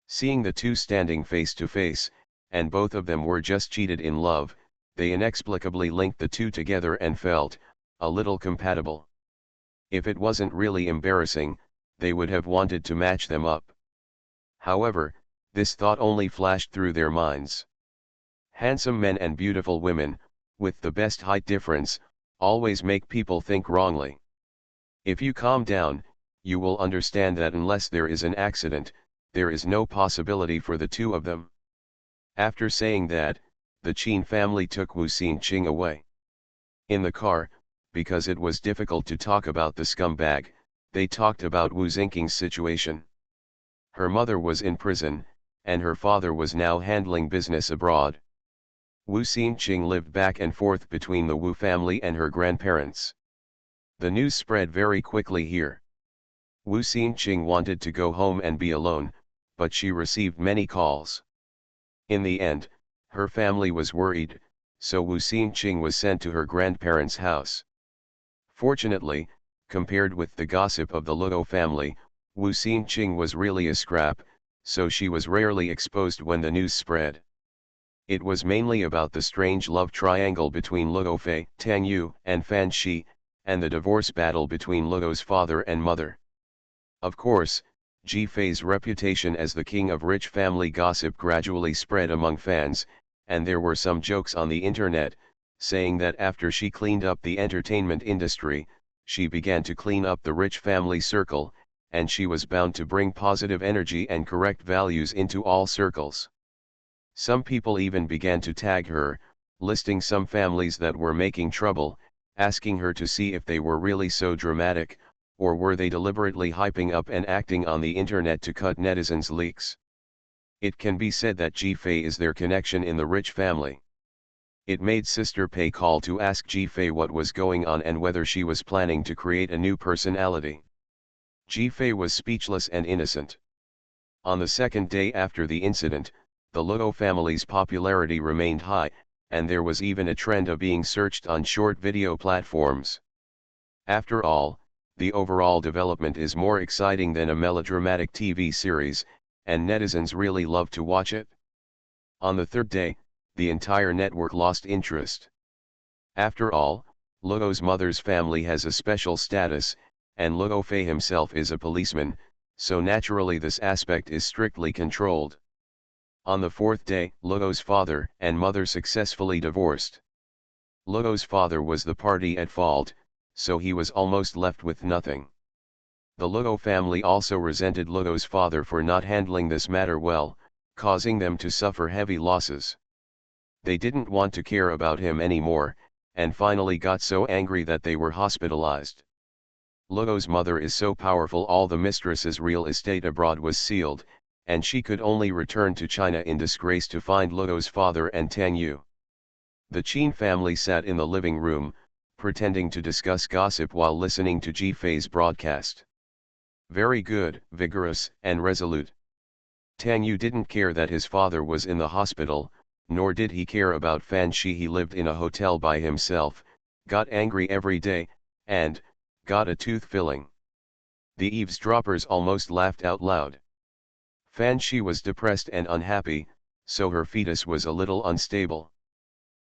[SPEAKER 1] Seeing the two standing face to face, and both of them were just cheated in love, they inexplicably linked the two together and felt a little compatible. If it wasn't really embarrassing, they would have wanted to match them up. However, this thought only flashed through their minds. Handsome men and beautiful women, with the best height difference, always make people think wrongly. If you calm down, you will understand that unless there is an accident, there is no possibility for the two of them. After saying that, the Qin family took Wu Xingqing away. In the car, because it was difficult to talk about the scumbag, they talked about Wu Xingqing's situation. Her mother was in prison, and her father was now handling business abroad. Wu Xingqing lived back and forth between the Wu family and her grandparents. The news spread very quickly here. Wu Xingqing wanted to go home and be alone, but she received many calls. In the end, her family was worried, so Wu Xingqing was sent to her grandparents' house. Fortunately, compared with the gossip of the Luo family, Wu Xingqing was really a scrap, so she was rarely exposed when the news spread. It was mainly about the strange love triangle between Luo Fei, Tang Yu, and Fan Shi, and the divorce battle between Luo's father and mother. Of course, Ji Fei's reputation as the king of rich family gossip gradually spread among fans, and there were some jokes on the internet, saying that after she cleaned up the entertainment industry, she began to clean up the rich family circle, and she was bound to bring positive energy and correct values into all circles. Some people even began to tag her, listing some families that were making trouble, asking her to see if they were really so dramatic, or were they deliberately hyping up and acting on the internet to cut netizens' leaks. It can be said that Ji Fei is their connection in the rich family. It made Sister Pei call to ask Ji Fei what was going on and whether she was planning to create a new personality. Ji Fei was speechless and innocent. On the second day after the incident, the Luo family's popularity remained high, and there was even a trend of being searched on short video platforms. After all, the overall development is more exciting than a melodramatic TV series, and netizens really love to watch it. On the third day, the entire network lost interest. After all, Luo's mother's family has a special status, and Luo Fei himself is a policeman, so naturally this aspect is strictly controlled. On the fourth day, Luo's father and mother successfully divorced. Luo's father was the party at fault, so he was almost left with nothing. The Luo family also resented Luo's father for not handling this matter well, causing them to suffer heavy losses. They didn't want to care about him anymore, and finally got so angry that they were hospitalized. Luo's mother is so powerful all the mistress's real estate abroad was sealed, and she could only return to China in disgrace to find Luo's father and Tang Yu. The Qin family sat in the living room, pretending to discuss gossip while listening to Ji Fei's broadcast. Very good, vigorous, and resolute. Tang Yu didn't care that his father was in the hospital, nor did he care about Fan Shi. He lived in a hotel by himself, got angry every day, and got a tooth filling. The eavesdroppers almost laughed out loud. Fan Shi was depressed and unhappy, so her fetus was a little unstable.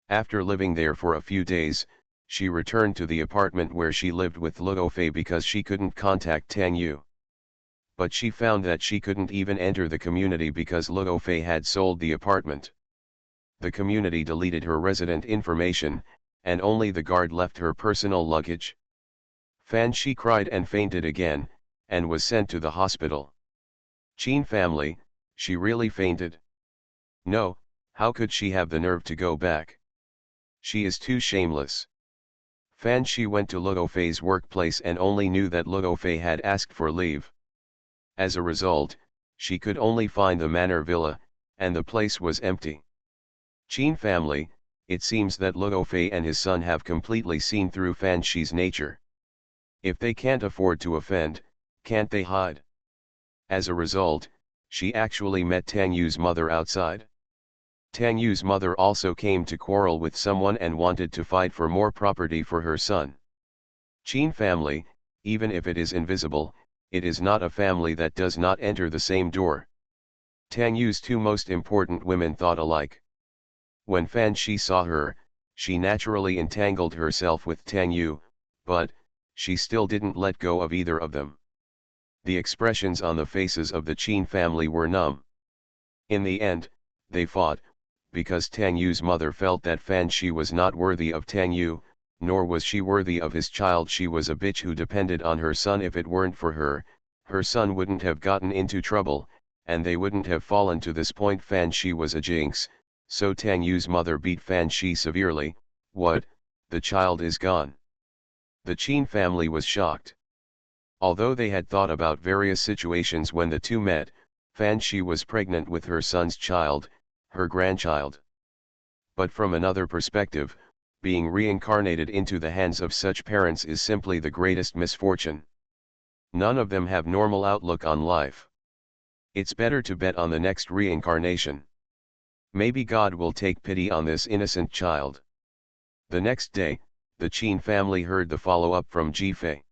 [SPEAKER 1] After living there for a few days, she returned to the apartment where she lived with Luo Fei because she couldn't contact Tang Yu. But she found that she couldn't even enter the community because Luo Fei had sold the apartment. The community deleted her resident information, and only the guard left her personal luggage. Fan Shi cried and fainted again, and was sent to the hospital. Qin family, she really fainted? No, how could she have the nerve to go back? She is too shameless. Fan Shi went to Luo Fei's workplace and only knew that Luo Fei had asked for leave. As a result, she could only find the manor villa, and the place was empty. Qin family, it seems that Luo Fei and his son have completely seen through Fan Shi's nature. If they can't afford to offend, can't they hide? As a result, she actually met Tang Yu's mother outside. Tang Yu's mother also came to quarrel with someone and wanted to fight for more property for her son. Qin family, even if it is invisible, it is not a family that does not enter the same door. Tang Yu's two most important women thought alike. When Fan Shi saw her, she naturally entangled herself with Tang Yu, but she still didn't let go of either of them. The expressions on the faces of the Qin family were numb. In the end, they fought, because Tang Yu's mother felt that Fan Shi was not worthy of Tang Yu, nor was she worthy of his child. She was a bitch who depended on her son. If it weren't for her, her son wouldn't have gotten into trouble, and they wouldn't have fallen to this point. Fan Shi was a jinx, so Tang Yu's mother beat Fan Shi severely. What, the child is gone? The Qin family was shocked. Although they had thought about various situations when the two met, Fan Shi was pregnant with her son's child, her grandchild. But from another perspective, being reincarnated into the hands of such parents is simply the greatest misfortune. None of them have normal outlook on life. It's better to bet on the next reincarnation. Maybe God will take pity on this innocent child. The next day, the Qin family heard the follow-up from Ji Fei.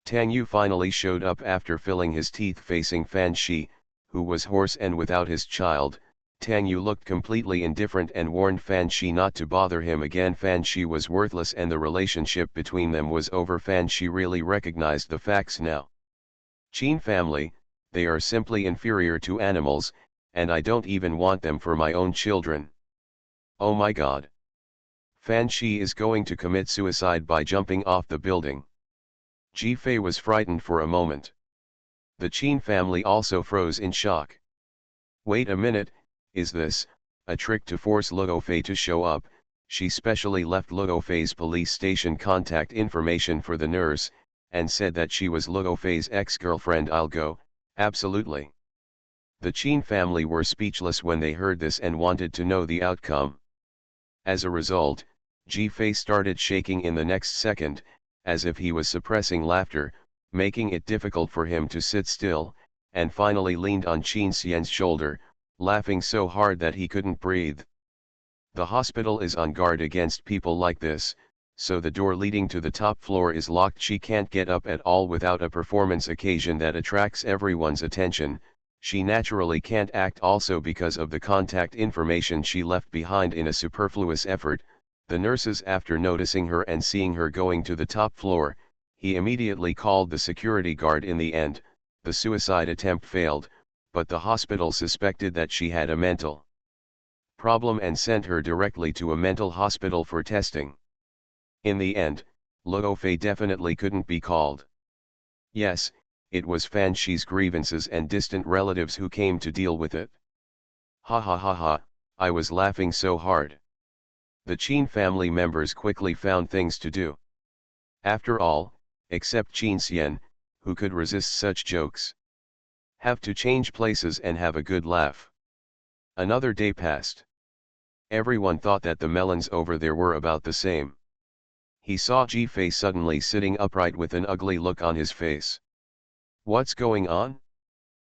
[SPEAKER 1] Tang Yu finally showed up after filling his teeth facing Fan Shi, who was hoarse and without his child. Tang Yu looked completely indifferent and warned Fan Shi not to bother him again. Fan Shi was worthless and the relationship between them was over. Fan Shi really recognized the facts now. Qin family, they are simply inferior to animals, and I don't even want them for my own children. Oh my God. Fan Shi is going to commit suicide by jumping off the building. Ji Fei was frightened for a moment. The Qin family also froze in shock. Wait a minute, is this a trick to force Luo Fei to show up? She specially left Luo Fei's police station contact information for the nurse, and said that she was Luo Fei's ex-girlfriend. I'll go, absolutely. The Qin family were speechless when they heard this and wanted to know the outcome. As a result, Ji Fei started shaking in the next second, as if he was suppressing laughter, making it difficult for him to sit still, and finally leaned on Qin Xian's shoulder, laughing so hard that he couldn't breathe. The hospital is on guard against people like this, so the door leading to the top floor is locked. She can't get up at all without a performance occasion that attracts everyone's attention. She naturally can't act also because of the contact information she left behind in a superfluous effort. The nurses, after noticing her and seeing her going to the top floor, he immediately called the security guard. In the end, the suicide attempt failed, but the hospital suspected that she had a mental problem and sent her directly to a mental hospital for testing. In the end, Luo Fei definitely couldn't be called. Yes, it was Fan Shi's grievances and distant relatives who came to deal with it. Ha ha ha ha, I was laughing so hard. The Qin family members quickly found things to do. After all, except Qin Xian, who could resist such jokes. Have to change places and have a good laugh. Another day passed. Everyone thought that the melons over there were about the same. He saw Ji-Fei suddenly sitting upright with an ugly look on his face. What's going on?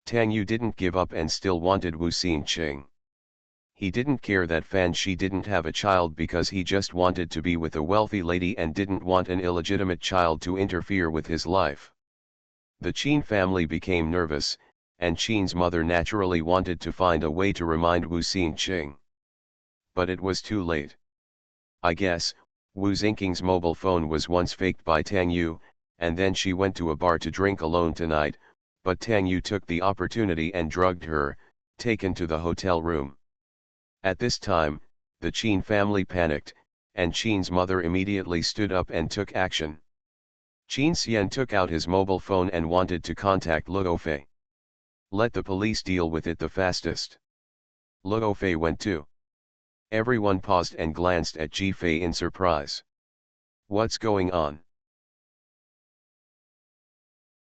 [SPEAKER 1] Tang Yu didn't give up and still wanted Wu Xingqing. He didn't care that Fan Shi didn't have a child because he just wanted to be with a wealthy lady and didn't want an illegitimate child to interfere with his life. The Qin family became nervous, and Qin's mother naturally wanted to find a way to remind Wu Xingqing. But it was too late. I guess, Wu Xingqing's mobile phone was once faked by Tang Yu, and then she went to a bar to drink alone tonight, but Tang Yu took the opportunity and drugged her, taken to the hotel room. At this time, the Qin family panicked, and Qin's mother immediately stood up and took action. Qin Xian took out his mobile phone and wanted to contact Luo Fei. Let the police deal with it the fastest. Luo Fei went too. Everyone paused and glanced at Ji-Fei in surprise. What's going on?